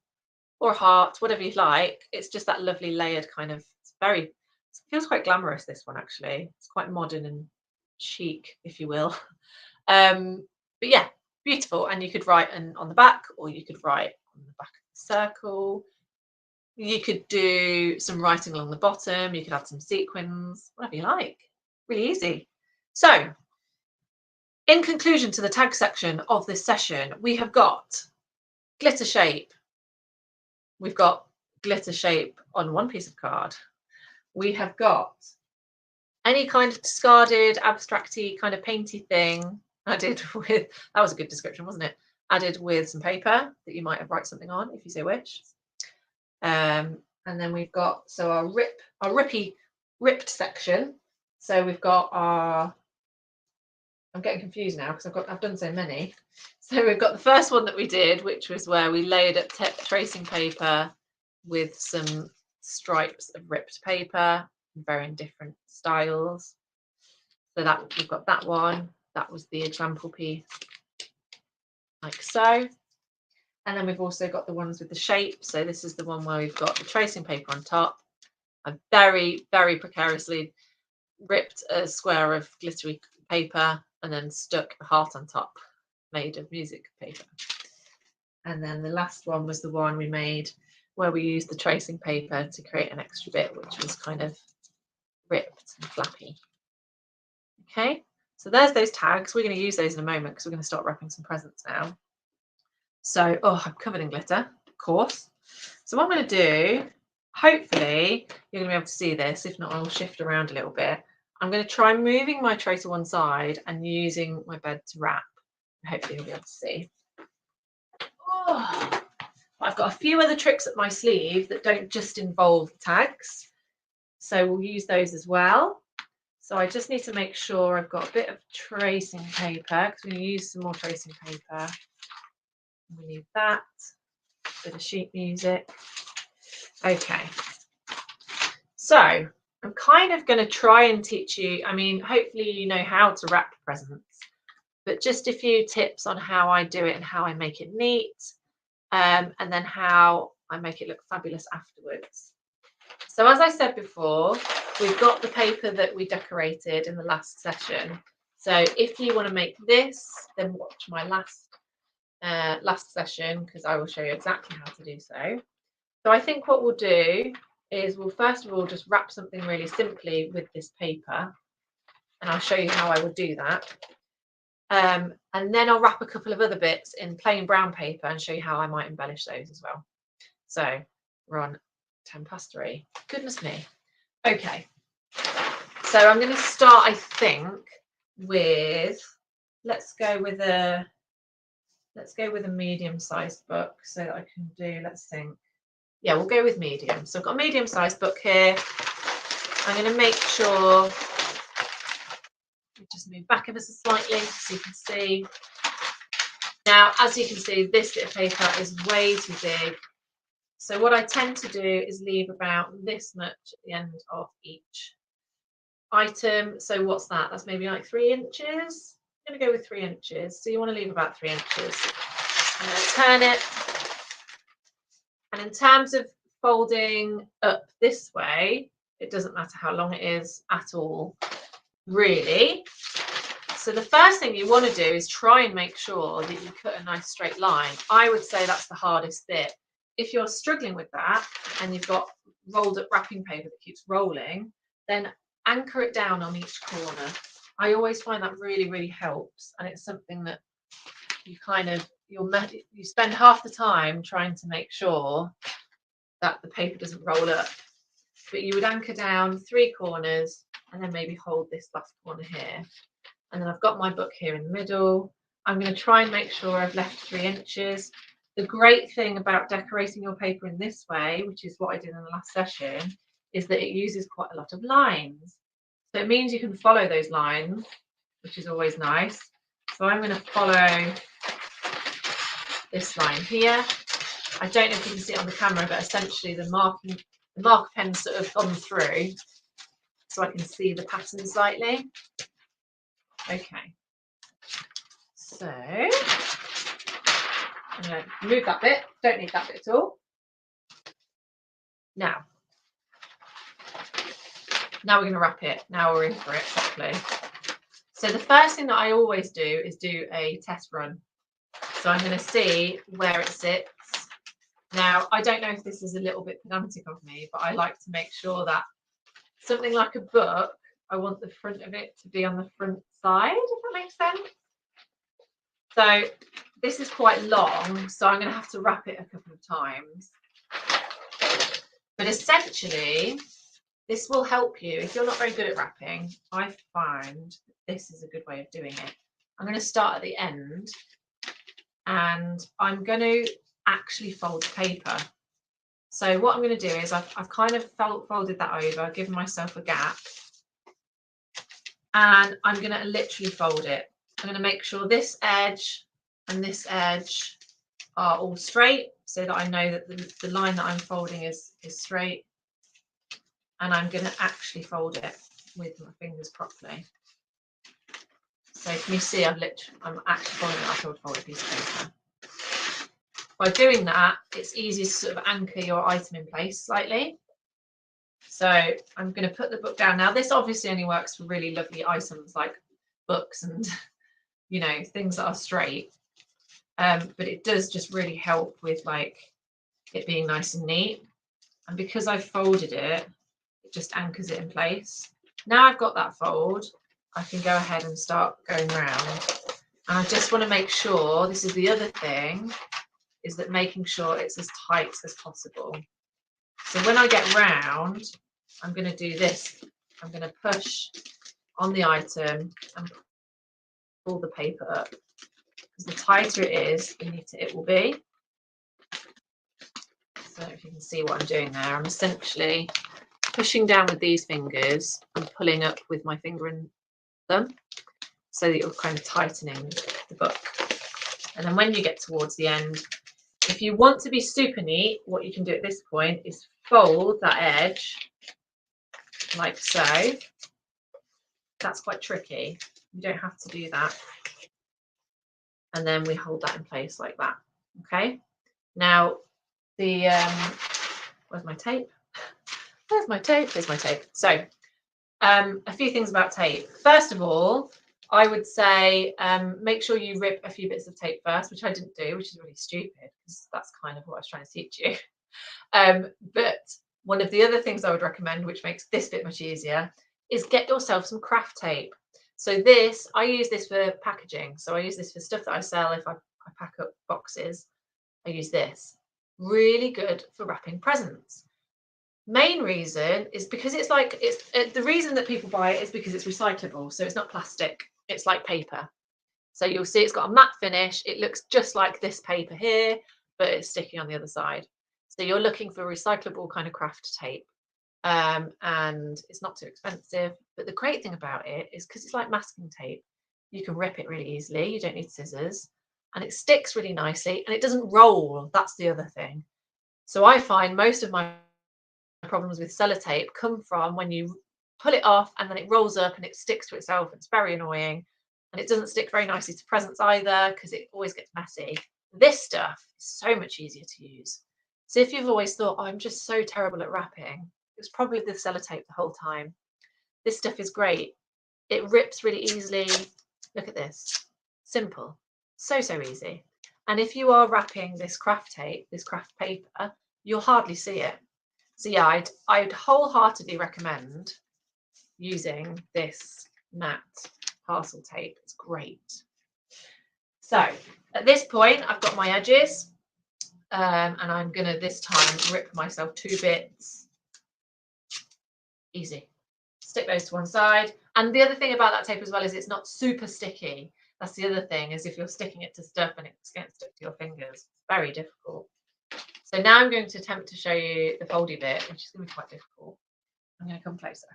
or a heart, whatever you like. It's just that lovely layered kind of, it feels quite glamorous, this one actually. It's quite modern and chic, if you will. But yeah, beautiful. And you could write on the back, or you could write on the back of the circle. You could do some writing along the bottom. You could add some sequins, whatever you like. Really easy. So in conclusion to the tag section of this session, we have got glitter shape. We've got glitter shape on one piece of card. We have got any kind of discarded, abstracty, kind of painty thing added with, that was a good description, wasn't it? Added with some paper that you might have write something on if you so wish. And then we've got, so our ripped section. So we've got our, I'm getting confused now because I've done so many. So we've got the first one that we did, which was where we layered up tracing paper with some stripes of ripped paper, varying different styles. So that we've got that one. That was the example piece, like so. And then we've also got the ones with the shape. So this is the one where we've got the tracing paper on top. I've very, very precariously ripped a square of glittery paper and then stuck a heart on top, made of music paper. And then the last one was the one we made where we used the tracing paper to create an extra bit, which was kind of ripped and flappy. Okay, so there's those tags. We're going to use those in a moment because we're going to start wrapping some presents now. So, oh, I'm covered in glitter, of course. So what I'm going to do, hopefully you're going to be able to see this. If not, I'll shift around a little bit. I'm going to try moving my tray to one side and using my bed to wrap. Hopefully you'll be able to see. Oh, I've got a few other tricks up my sleeve that don't just involve tags. So we'll use those as well. So I just need to make sure I've got a bit of tracing paper because we're going to use some more tracing paper. We need that, bit of sheet music. Okay, so I'm kind of going to try and teach you, I mean, hopefully you know how to wrap presents, but just a few tips on how I do it and how I make it neat, and then how I make it look fabulous afterwards. So as I said before, we've got the paper that we decorated in the last session. So if you want to make this, then watch my last session because I will show you exactly how to do so. So I think what we'll do is we'll first of all just wrap something really simply with this paper, and I'll show you how I would do that. And then I'll wrap a couple of other bits in plain brown paper and show you how I might embellish those as well. So we're on 3:10. Goodness me. Okay. So I'm going to start, I think, with, let's go with a medium-sized book so that I can do, let's think. Yeah, we'll go with medium. So I've got a medium-sized book here. I'm going to make sure, just move back ever so slightly so you can see. Now, as you can see, this bit of paper is way too big. So what I tend to do is leave about this much at the end of each item. So what's that? That's maybe like 3 inches. I'm going to go with 3 inches. So you want to leave about 3 inches. I'm going to turn it. And in terms of folding up this way, it doesn't matter how long it is at all, really. So the first thing you want to do is try and make sure that you cut a nice straight line. I would say that's the hardest bit. If you're struggling with that and you've got rolled up wrapping paper that keeps rolling, then anchor it down on each corner. I always find that really, really helps. And it's something that you kind of, you spend half the time trying to make sure that the paper doesn't roll up. But you would anchor down 3 corners and then maybe hold this last corner here. And then I've got my book here in the middle. I'm going to try and make sure I've left 3 inches. The great thing about decorating your paper in this way, which is what I did in the last session, is that it uses quite a lot of lines. So it means you can follow those lines, which is always nice. So I'm going to follow this line here. I don't know if you can see it on the camera, but essentially the marker pen's sort of gone through, so I can see the pattern slightly. Okay, so I'm going to remove that bit. Don't need that bit at all. Now we're going to wrap it. Now we're in for it properly. So the first thing that I always do is do a test run. So I'm going to see where it sits. Now, I don't know if this is a little bit pedantic of me, but I like to make sure that something like a book, I want the front of it to be on the front side, if that makes sense. So this is quite long, so I'm going to have to wrap it a couple of times. But essentially, this will help you. If you're not very good at wrapping, I find this is a good way of doing it. I'm going to start at the end, and I'm going to actually fold the paper. So what I'm going to do is I've kind of folded that over, given myself a gap, and I'm going to literally fold it. I'm going to make sure this edge and this edge are all straight, so that I know that the line that I'm folding is straight, and I'm going to actually fold it with my fingers properly. So can you see I'm actually folding it like I would fold a piece of paper. By doing that, it's easy to sort of anchor your item in place slightly. So I'm going to put the book down. Now, this obviously only works for really lovely items like books and, you know, things that are straight. But it does just really help with like it being nice and neat. And because I've folded it, it just anchors it in place. Now I've got that fold, I can go ahead and start going round. And I just want to make sure, this is the other thing, is that making sure it's as tight as possible. So when I get round, I'm going to do this. I'm going to push on the item and pull the paper up. Because the tighter it is, the neater it will be. So if you can see what I'm doing there, I'm essentially pushing down with these fingers and pulling up with my finger and thumb, so that you're kind of tightening the book. And then when you get towards the end, if you want to be super neat, what you can do at this point is fold that edge like so. That's quite tricky. You don't have to do that. And then we hold that in place like that. Okay. Now the where's my tape? Where's my tape? Here's my tape. So a few things about tape. First of all, I would say make sure you rip a few bits of tape first, which I didn't do, which is really stupid because that's kind of what I was trying to teach you. But one of the other things I would recommend, which makes this bit much easier, is get yourself some craft tape. So this, I use this for packaging. So I use this for stuff that I sell. If I pack up boxes, I use this. Really good for wrapping presents. Main reason is because it's like, the reason that people buy it is because it's recyclable. So it's not plastic, it's like paper. So you'll see it's got a matte finish. It looks just like this paper here, but it's sticky on the other side. So you're looking for recyclable kind of craft tape. and it's not too expensive. But the great thing about it is because it's like masking tape, you can rip it really easily. You don't need scissors, and it sticks really nicely, and it doesn't roll. That's the other thing. So I find most of my problems with sellotape come from when you pull it off and then it rolls up and it sticks to itself. It's very annoying, and it doesn't stick very nicely to presents either because it always gets messy. This stuff is so much easier to use. So if you've always thought, oh, I'm just so terrible at wrapping, it's probably the sellotape the whole time. This stuff is great. It rips really easily. Look at this. Simple. So easy. And if you are wrapping this craft tape, this craft paper, you'll hardly see it. So yeah, I'd wholeheartedly recommend using this matte parcel tape. It's great. So at this point, I've got my edges, and I'm gonna this time rip myself 2 bits. Easy. Stick those to one side. And the other thing about that tape as well is it's not super sticky. That's the other thing, is if you're sticking it to stuff and it's going to stick to your fingers, it's very difficult. So now I'm going to attempt to show you the foldy bit, which is going to be quite difficult. I'm going to come closer.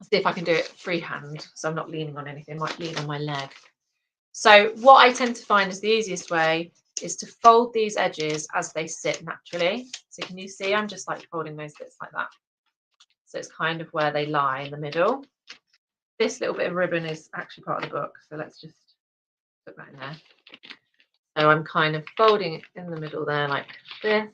See if I can do it freehand, so I'm not leaning on anything. I might lean on my leg. So what I tend to find is the easiest way is to fold these edges as they sit naturally. So can you see I'm just like folding those bits like that. So it's kind of where they lie in the middle. This little bit of ribbon is actually part of the book, so let's just put that in there. So I'm kind of folding it in the middle there like this.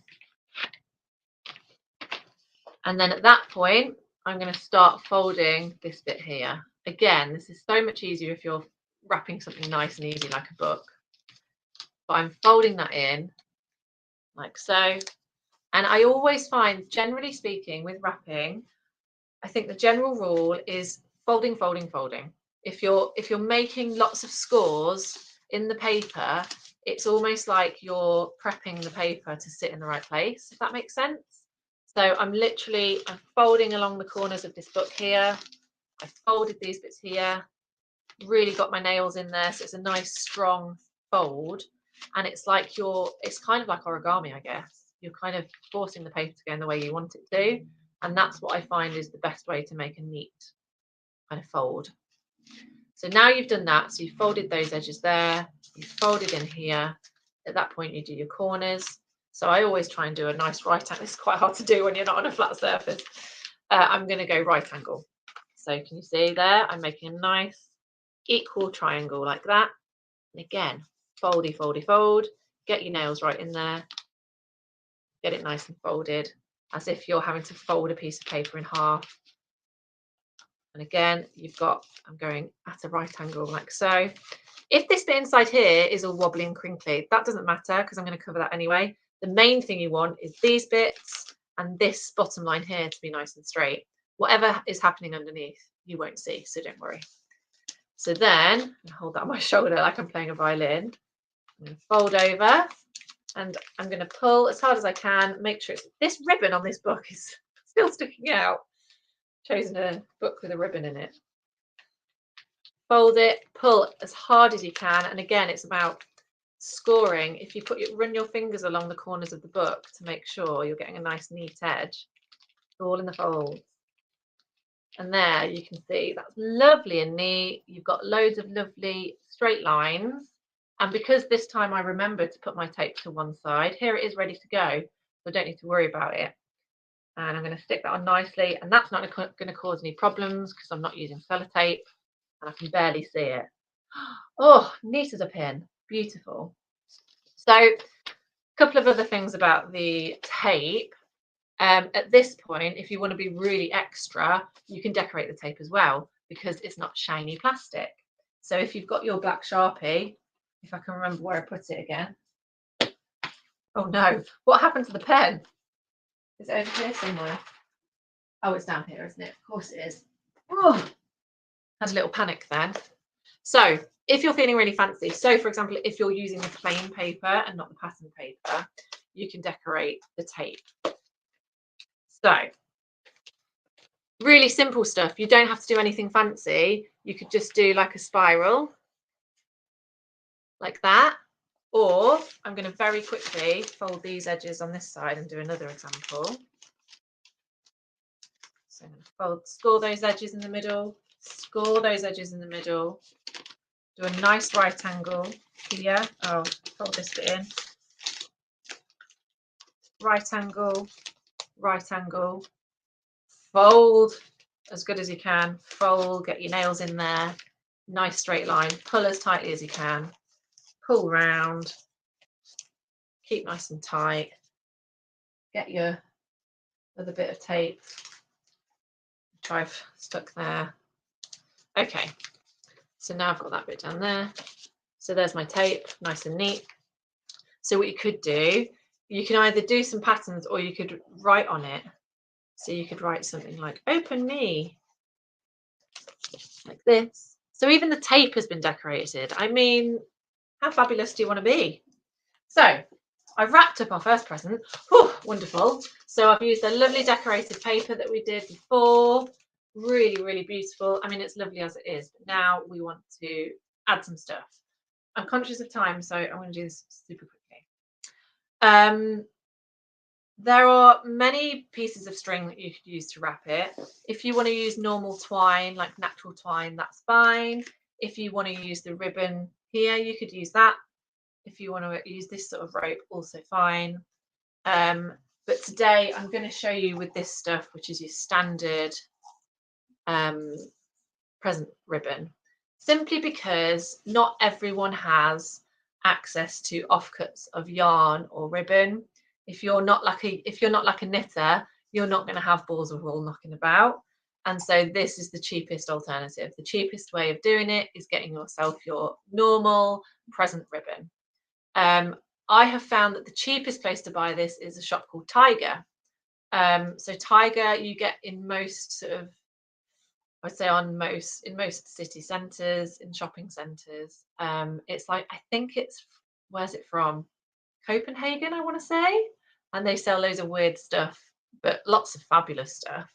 And then at that point, I'm going to start folding this bit here. Again, this is so much easier if you're wrapping something nice and easy like a book. But I'm folding that in like so. And I always find, generally speaking, with wrapping, I think the general rule is folding, folding, folding. If you're making lots of scores in the paper, it's almost like you're prepping the paper to sit in the right place, if that makes sense. So I'm folding along the corners of this book here. I folded these bits here, really got my nails in there, so it's a nice strong fold. And it's kind of like origami, I guess. You're kind of forcing the paper to go in the way you want it to. And that's what I find is the best way to make a neat kind of fold. So now you've done that, so you've folded those edges there, you've folded in here. At that point, you do your corners. So I always try and do a nice right angle. It's quite hard to do when you're not on a flat surface. I'm going to go right angle. So can you see there? I'm making a nice equal triangle like that. And again, foldy, foldy, fold. Get your nails right in there. Get it nice and folded, as if you're having to fold a piece of paper in half. And again, I'm going at a right angle like so. If this bit inside here is all wobbly and crinkly, that doesn't matter because I'm going to cover that anyway. The main thing you want is these bits and this bottom line here to be nice and straight. Whatever is happening underneath, you won't see, so don't worry. So then, I hold that on my shoulder like I'm playing a violin. I'm going to fold over and I'm going to pull as hard as I can, make sure this ribbon on this book is still sticking out. Chosen a book with a ribbon in it. Fold it, pull as hard as you can, and again, it's about scoring. If you run your fingers along the corners of the book to make sure you're getting a nice neat edge, all in the folds. And there you can see that's lovely and neat. You've got loads of lovely straight lines. And because this time I remembered to put my tape to one side, here it is ready to go. So I don't need to worry about it. And I'm going to stick that on nicely. And that's not going to cause any problems because I'm not using sellotape and I can barely see it. Oh, neat as a pin. Beautiful. So a couple of other things about the tape. At this point, if you want to be really extra, you can decorate the tape as well because it's not shiny plastic. So if you've got your black Sharpie, if I can remember where I put it again. Oh no, what happened to the pen? Is it over here somewhere? Oh, it's down here, isn't it? Of course it is. Oh, had a little panic then. So if you're feeling really fancy, so for example, if you're using the plain paper and not the pattern paper, you can decorate the tape. So really simple stuff. You don't have to do anything fancy. You could just do like a spiral like that. Or I'm going to very quickly fold these edges on this side and do another example. fold, score those edges in the middle, score those edges in the middle, do a nice right angle here. I'll fold this bit in, right angle, fold as good as you can, fold, get your nails in there, nice straight line, pull as tightly as you can, pull round, keep nice and tight, get your other bit of tape, which I've stuck there. Okay, so now I've got that bit down there. So there's my tape, nice and neat. So what you could do, you can either do some patterns or you could write on it. So you could write something like open me, like this. So even the tape has been decorated. I mean, how fabulous do you want to be? So I've wrapped up our first present. Whew, wonderful. So I've used the lovely decorated paper that we did before. Really, really beautiful. I mean, it's lovely as it is, but now we want to add some stuff. I'm conscious of time, so I'm going to do this super quickly. There are many pieces of string that you could use to wrap it. If you want to use normal twine, like natural twine, that's fine. If you want to use the ribbon here, you could use that. If you want to use this sort of rope, also fine. But today I'm going to show you with this stuff, which is your standard present ribbon, simply because not everyone has access to offcuts of yarn or ribbon. If you're not like a knitter, you're not going to have balls of wool knocking about. And so this is the cheapest alternative. The cheapest way of doing it is getting yourself your normal present ribbon. I have found that the cheapest place to buy this is a shop called Tiger. So Tiger you get in most sort of, I would say in most city centres, in shopping centres. It's like, I think it's, where's it from? Copenhagen, I want to say. And they sell loads of weird stuff, but lots of fabulous stuff.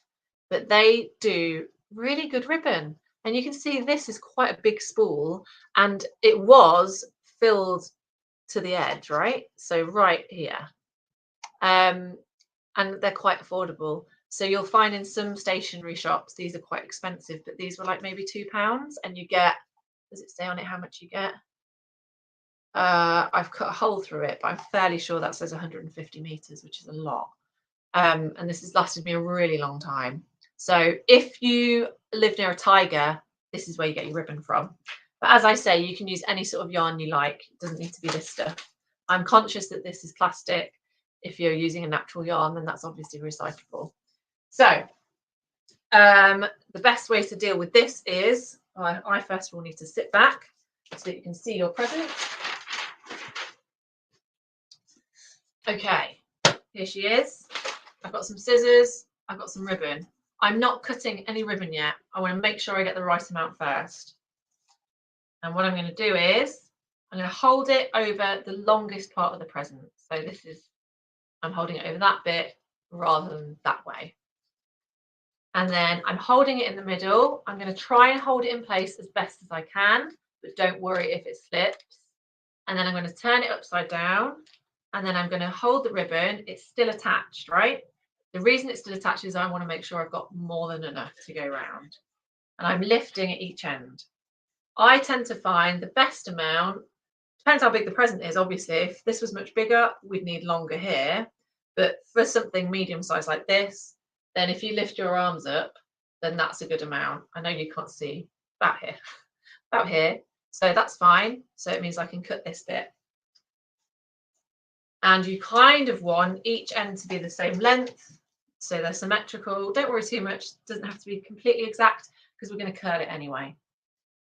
But they do really good ribbon. And you can see this is quite a big spool, and it was filled to the edge, right? So right here. And they're quite affordable. So you'll find in some stationery shops, these are quite expensive, but these were like maybe £2, and you get, does it say on it how much you get? I've cut a hole through it, but I'm fairly sure that says 150 meters, which is a lot. And this has lasted me a really long time. So if you live near a Tiger, this is where you get your ribbon from. But as I say, you can use any sort of yarn you like. It doesn't need to be this stuff. I'm conscious that this is plastic. If you're using a natural yarn, then that's obviously recyclable. So the best way to deal with this is, I first of all need to sit back so that you can see your present. Okay, here she is. I've got some scissors, I've got some ribbon. I'm not cutting any ribbon yet. I want to make sure I get the right amount first. And what I'm going to do is, I'm going to hold it over the longest part of the present. So this is, I'm holding it over that bit rather than that way. And then I'm holding it in the middle. I'm going to try and hold it in place as best as I can, but don't worry if it slips. And then I'm going to turn it upside down, and then I'm going to hold the ribbon. It's still attached, right? The reason it's still attached is I want to make sure I've got more than enough to go round. And I'm lifting at each end. I tend to find the best amount, depends how big the present is, obviously. If this was much bigger, we'd need longer here. But for something medium size like this, then if you lift your arms up, then that's a good amount. I know you can't see about here. So that's fine. So it means I can cut this bit. And you kind of want each end to be the same length, so they're symmetrical. Don't worry too much, it doesn't have to be completely exact because we're going to curl it anyway.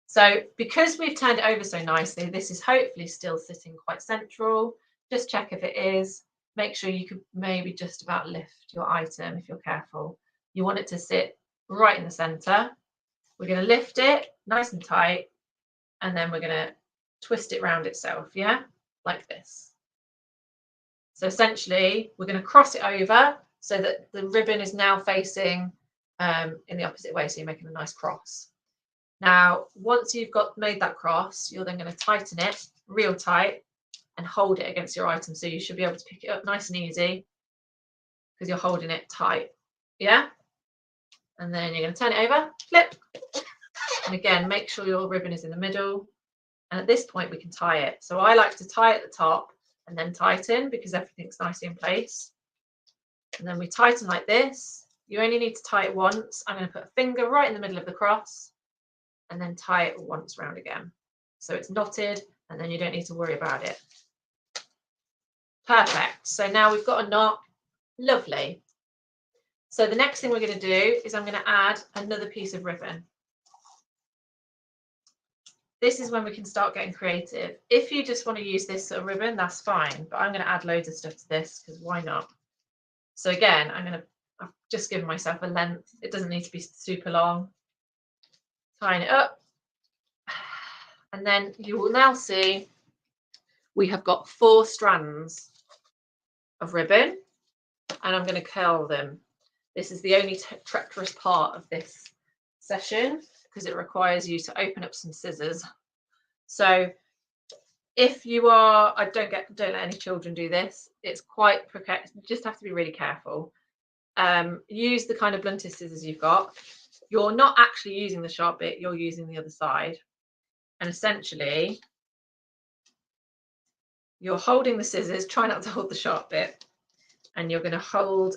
So because we've turned it over so nicely, this is hopefully still sitting quite central. Just check if it is. Make sure you can maybe just about lift your item if you're careful. You want it to sit right in the center. We're going to lift it nice and tight, and then we're going to twist it round itself, yeah, like this. So essentially, we're going to cross it over so that the ribbon is now facing in the opposite way. So you're making a nice cross. Now, once you've made that cross, you're then going to tighten it real tight and hold it against your item. So you should be able to pick it up nice and easy because you're holding it tight. Yeah. And then you're going to turn it over, flip, and again, make sure your ribbon is in the middle. And at this point, we can tie it. So I like to tie at the top and then tighten because everything's nicely in place. And then we tighten like this. You only need to tie it once. I'm going to put a finger right in the middle of the cross and then tie it once round again. So it's knotted and then you don't need to worry about it. Perfect. So now we've got a knot. Lovely. So the next thing we're going to do is I'm going to add another piece of ribbon. This is when we can start getting creative. If you just want to use this sort of ribbon, that's fine. But I'm going to add loads of stuff to this because why not? So again, I've just given myself a length. It doesn't need to be super long. Tying it up. And then you will now see we have got 4 strands of ribbon and I'm going to curl them. This is the only treacherous part of this session because it requires you to open up some scissors. So if you are, don't let any children do this. It's quite precarious. You just have to be really careful. Use the kind of bluntest scissors you've got. You're not actually using the sharp bit, you're using the other side. And essentially, you're holding the scissors, try not to hold the sharp bit, and you're going to hold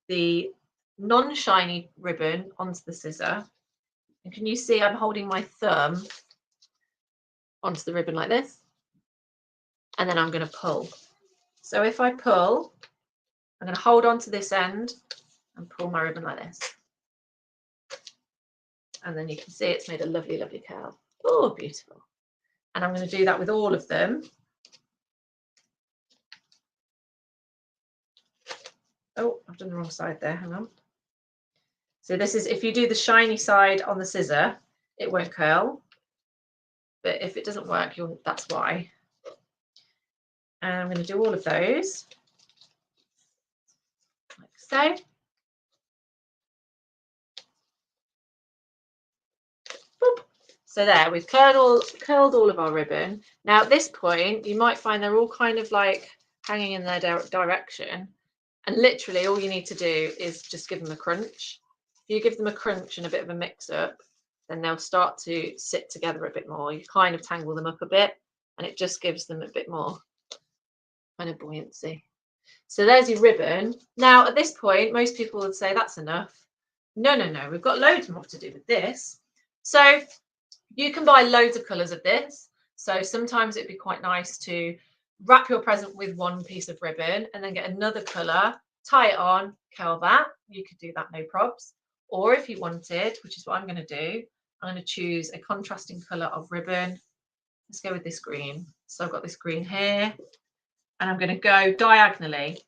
the non-shiny ribbon onto the scissor. And can you see I'm holding my thumb onto the ribbon like this? And then I'm going to pull. So if I pull, I'm going to hold on to this end and pull my ribbon like this. And then you can see it's made a lovely, lovely curl. Oh, beautiful. And I'm going to do that with all of them. Oh, I've done the wrong side there, hang on. So this is, if you do the shiny side on the scissor, it won't curl. But if it doesn't work, that's why. And I'm going to do all of those, like so. Boop. So there, we've curled all of our ribbon. Now at this point, you might find they're all kind of like hanging in their direction. And literally all you need to do is just give them a crunch. If you give them a crunch and a bit of a mix up, then they'll start to sit together a bit more. You kind of tangle them up a bit and it just gives them a bit more kind of buoyancy. So there's your ribbon. Now at this point, most people would say that's enough. No, no, no, we've got loads more to do with this. So you can buy loads of colours of this. So sometimes it'd be quite nice to wrap your present with one piece of ribbon and then get another colour, tie it on, curl that. You could do that, no probs. Or if you wanted, which is what I'm going to do, I'm going to choose a contrasting colour of ribbon. Let's go with this green. So I've got this green here and I'm going to go diagonally.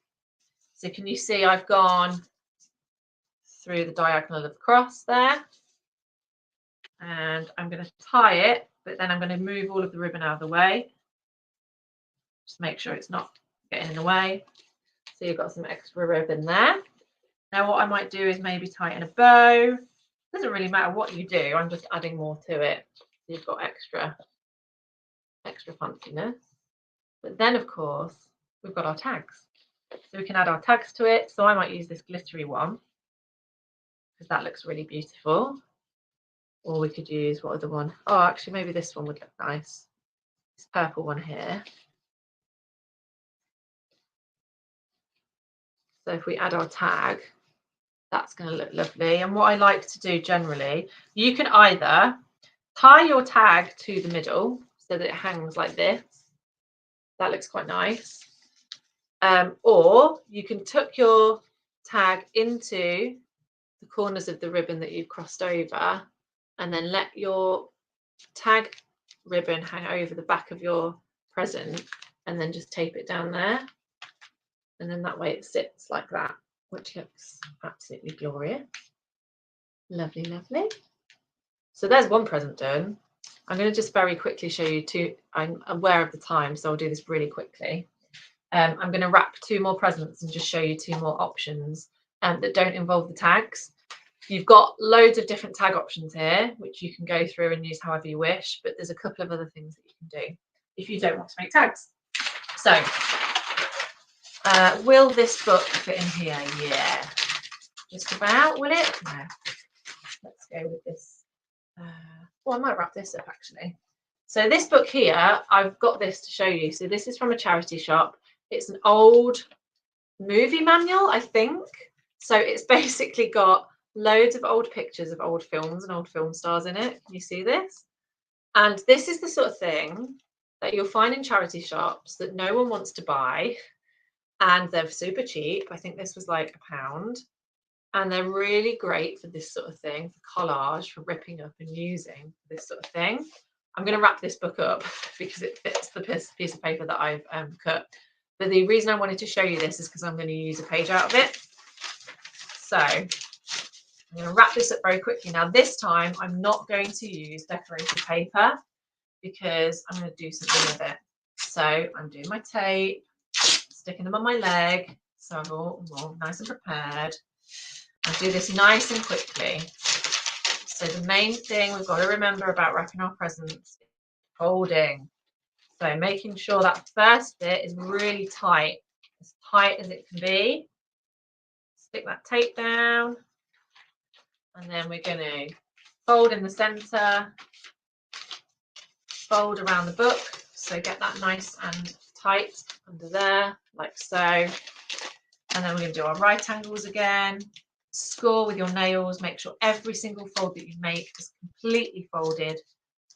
So can you see I've gone through the diagonal of the cross there. And I'm going to tie it, but then I'm going to move all of the ribbon out of the way. Just make sure it's not getting in the way. So you've got some extra ribbon there. Now what I might do is maybe tie it in a bow. Doesn't really matter what you do, I'm just adding more to it. So you've got extra fanciness. But then of course, we've got our tags. So we can add our tags to it. So I might use this glittery one because that looks really beautiful. Or we could use, what other one? Oh, actually, maybe this one would look nice. This purple one here. So if we add our tag, that's going to look lovely. And what I like to do generally, you can either tie your tag to the middle so that it hangs like this. That looks quite nice. Or you can tuck your tag into the corners of the ribbon that you've crossed over and then let your tag ribbon hang over the back of your present and then just tape it down there. And then that way it sits like that, which looks absolutely glorious. Lovely, lovely. So there's one present done. I'm going to just very quickly show you two. I'm aware of the time, so I'll do this really quickly. I'm going to wrap 2 more presents and just show you 2 more options that don't involve the tags. You've got loads of different tag options here, which you can go through and use however you wish, but there's a couple of other things that you can do if you don't want to make tags. So, will this book fit in here? Yeah, just about, will it? No. let's go with this. Well, I might wrap this up actually. So this book here, I've got this to show you. So this is from a charity shop. It's an old movie manual, I think. So it's basically got loads of old pictures of old films and old film stars in it. Can you see this? And this is the sort of thing that you'll find in charity shops that no one wants to buy. And they're super cheap. I think this was like £1. And they're really great for this sort of thing, for collage, for ripping up and using this sort of thing. I'm going to wrap this book up because it fits the piece of paper that I've cut. But the reason I wanted to show you this is because I'm going to use a page out of it. So I'm going to wrap this up very quickly. Now this time I'm not going to use decorated paper because I'm going to do something with it. So I'm doing my tape, sticking them on my leg, so I'm all nice and prepared. I'll do this nice and quickly. So the main thing we've got to remember about wrapping our presents is folding. So making sure that first bit is really tight as it can be. Stick that tape down, and then we're going to fold in the center, fold around the book, so get that nice and tight under there, like so. And then we're going to do our right angles again. Score with your nails, make sure every single fold that you make is completely folded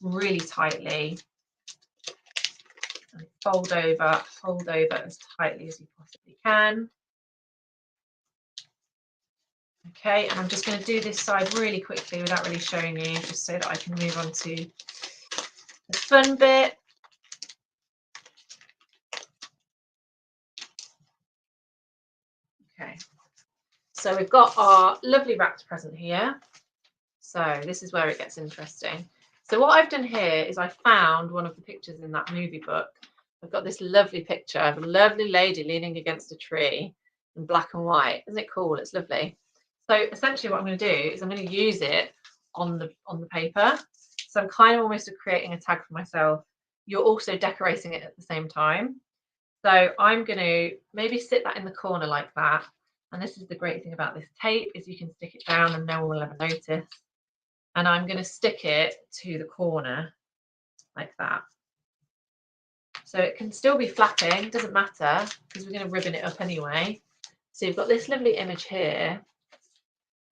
really tightly. And fold over, hold over as tightly as you possibly can. Okay, and I'm just going to do this side really quickly without really showing you, just so that I can move on to the fun bit. Okay, so we've got our lovely wrapped present here. So this is where it gets interesting. So what I've done here is I found one of the pictures in that movie book. I've got this lovely picture of a lovely lady leaning against a tree in black and white. Isn't it cool? It's lovely. So essentially what I'm going to do is I'm going to use it on the paper. So I'm kind of almost creating a tag for myself. You're also decorating it at the same time. So I'm going to maybe sit that in the corner like that. And this is the great thing about this tape, is you can stick it down and no one will ever notice. And I'm going to stick it to the corner like that. So it can still be flapping, doesn't matter, because we're going to ribbon it up anyway. So you've got this lovely image here.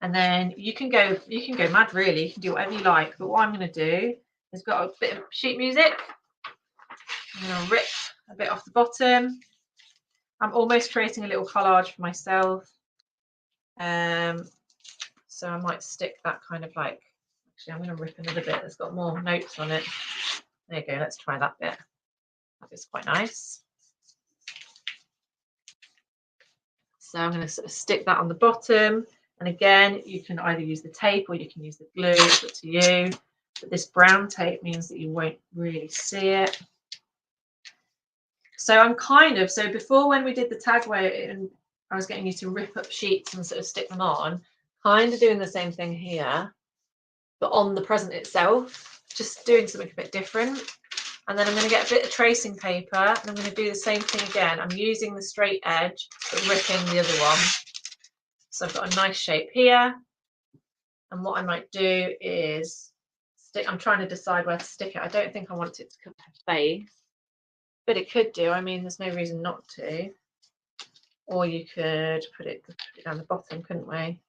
And then you can go mad really, you can do whatever you like. But what I'm going to do is got a bit of sheet music. I'm going to rip a bit off the bottom. I'm almost creating a little collage for myself. So I might stick that kind of like, actually I'm going to rip another bit that's got more notes on it. There you go, let's try that bit. That is quite nice. So I'm going to sort of stick that on the bottom. And again, you can either use the tape or you can use the glue, it's up to you. But this brown tape means that you won't really see it. So I'm so before when we did the tag where I was getting you to rip up sheets and sort of stick them on, kind of doing the same thing here, but on the present itself, just doing something a bit different. And then I'm going to get a bit of tracing paper and I'm going to do the same thing again. I'm using the straight edge, but ripping the other one. So I've got a nice shape here. And what I might do is I'm trying to decide where to stick it. I don't think I want it to cover her face, but it could do. I mean, there's no reason not to. Or you could put it down the bottom, couldn't we?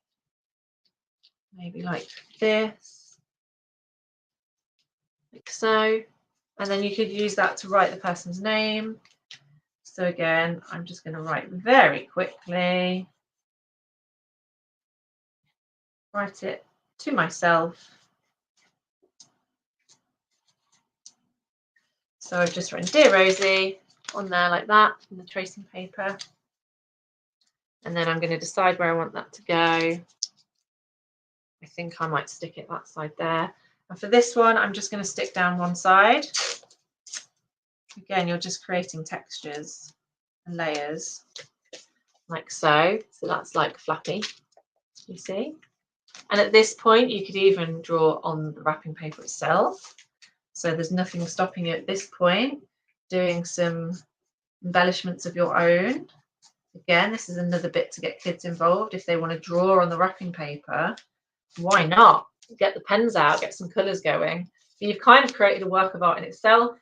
Maybe like this, like so. And then you could use that to write the person's name. So again, I'm just going to write very quickly. Write it to myself. So I've just written Dear Rosie on there like that in the tracing paper. And then I'm going to decide where I want that to go. I think I might stick it that side there. And for this one, I'm just going to stick down one side. Again, you're just creating textures and layers like so. So that's like flappy, you see. And at this point, you could even draw on the wrapping paper itself. So there's nothing stopping you at this point doing some embellishments of your own. Again, this is another bit to get kids involved. If they want to draw on the wrapping paper, why not? get the pens out, get some colours going. So you've kind of created a work of art in itself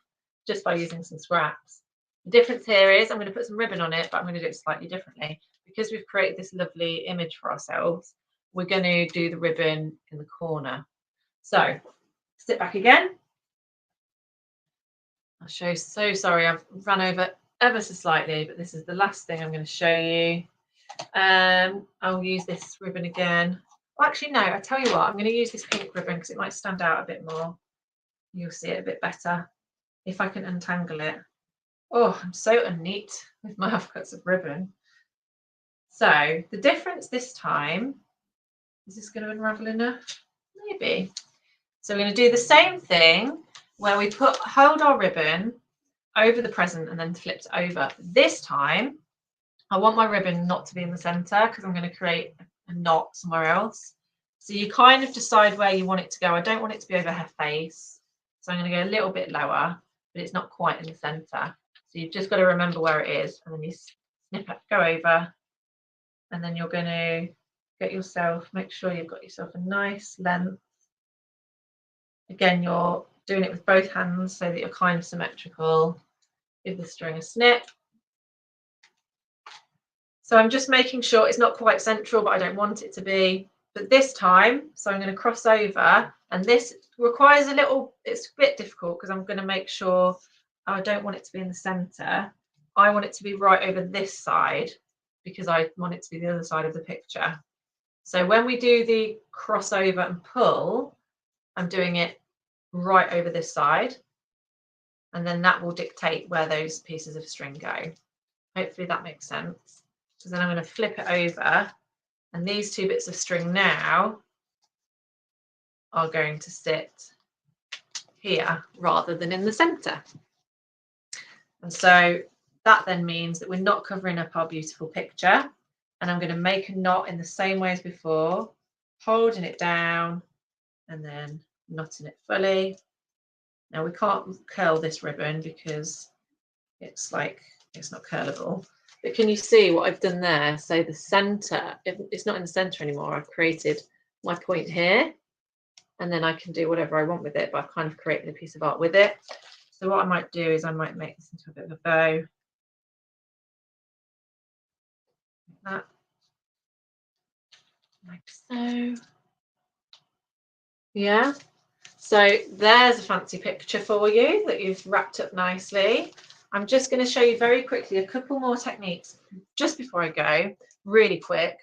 just by using some scraps. The difference here is I'm going to put some ribbon on it, but I'm going to do it slightly differently. Because we've created this lovely image for ourselves, we're going to do the ribbon in the corner. So sit back again. I'll show you. So sorry, I've run over ever so slightly, but this is the last thing I'm going to show you. I'll use this ribbon again. Well, actually, no, I tell you what, I'm going to use this pink ribbon because it might stand out a bit more. You'll see it a bit better if I can untangle it. Oh, I'm so unneat with my offcuts of ribbon. So the difference this time, is this going to unravel enough? Maybe. So we're going to do the same thing where we hold our ribbon over the present and then flip it over. This time, I want my ribbon not to be in the centre because I'm going to create a knot somewhere else. So you kind of decide where you want it to go. I don't want it to be over her face. So I'm going to go a little bit lower, but it's not quite in the centre. So you've just got to remember where it is, and then you snip it, go over, and then you're going to get yourself, make sure you've got yourself a nice length. Again, you're doing it with both hands so that you're kind of symmetrical. Give the string a snip. So I'm just making sure it's not quite central, but I don't want it to be. But this time, so I'm going to cross over, and this requires a little, it's a bit difficult because I'm going to make sure I don't want it to be in the centre. I want it to be right over this side because I want it to be the other side of the picture. So when we do the crossover and pull, I'm doing it right over this side, and then that will dictate where those pieces of string go. Hopefully that makes sense. So then I'm going to flip it over, and these two bits of string now are going to sit here rather than in the centre. And so that then means that we're not covering up our beautiful picture, and I'm going to make a knot in the same way as before, holding it down and then knotting it fully. Now we can't curl this ribbon because it's like, it's not curlable. But can you see what I've done there? So the centre, it's not in the centre anymore. I've created my point here, and then I can do whatever I want with it, but I've kind of created a piece of art with it. So what I might do is I might make this into a bit of a bow. Like that. Like so. Yeah. So there's a fancy picture for you that you've wrapped up nicely. I'm just going to show you very quickly a couple more techniques just before I go, really quick.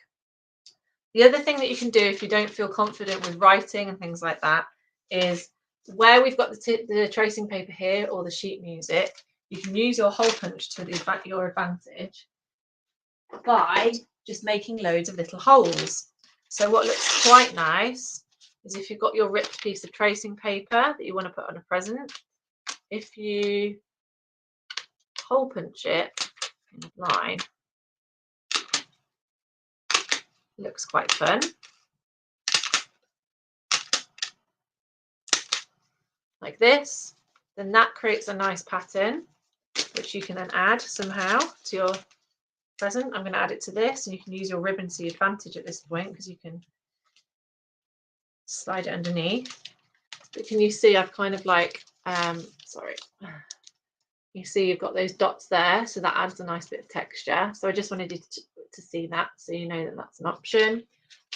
The other thing that you can do if you don't feel confident with writing and things like that is where we've got the tracing paper here or the sheet music, you can use your Holepunch to your advantage by just making loads of little holes. So what looks quite nice is if you've got your ripped piece of tracing paper that you want to put on a present, if you Holepunch it in a line, it looks quite fun. Like this, then that creates a nice pattern which you can then add somehow to your present. I'm going to add it to this, and you can use your ribbon to your advantage at this point because you can slide it underneath. But can you see I've kind of like sorry, you see you've got those dots there, so that adds a nice bit of texture. So I just wanted you to see that, so you know that that's an option.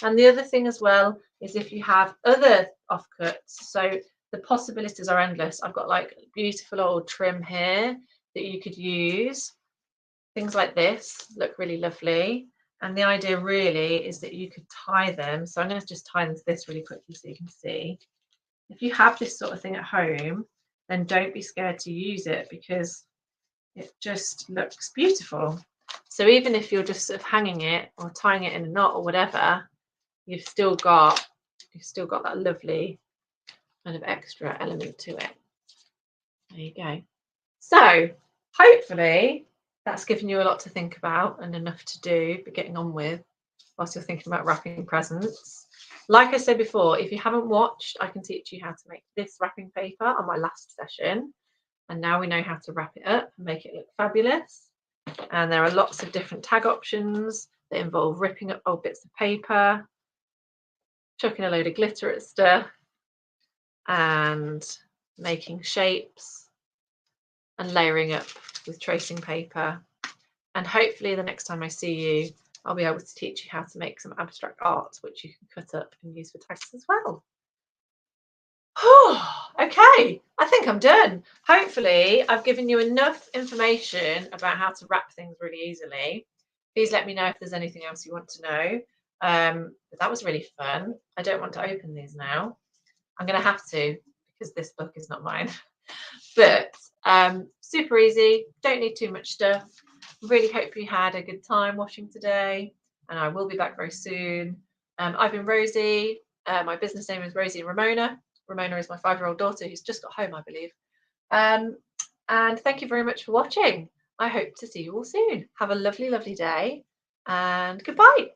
And the other thing as well is if you have other offcuts, so the possibilities are endless. I've got like beautiful old trim here that you could use. Things like this look really lovely. And the idea really is that you could tie them. So I'm going to just tie them to this really quickly so you can see. If you have this sort of thing at home, then don't be scared to use it because it just looks beautiful. So even if you're just sort of hanging it or tying it in a knot or whatever, you've still got that lovely kind of extra element to it. There you go. So hopefully that's given you a lot to think about and enough to do, but getting on with whilst you're thinking about wrapping presents. Like I said before, if you haven't watched, I can teach you how to make this wrapping paper on my last session. And now we know how to wrap it up and make it look fabulous. And there are lots of different tag options that involve ripping up old bits of paper, chucking a load of glitter at stuff and making shapes and layering up with tracing paper. And hopefully the next time I see you, I'll be able to teach you how to make some abstract art, which you can cut up and use for tags as well. Okay, I think I'm done. Hopefully I've given you enough information about how to wrap things really easily. Please let me know if there's anything else you want to know. But that was really fun. I don't want to open these now. I'm going to have to because this book is not mine. But super easy, don't need too much stuff. Really hope you had a good time watching today, and I will be back very soon. I've been Rosie. My business name is Rosie and Ramona. Ramona is my 5-year-old daughter who's just got home, I believe. And thank you very much for watching. I hope to see you all soon. Have a lovely, lovely day, and goodbye.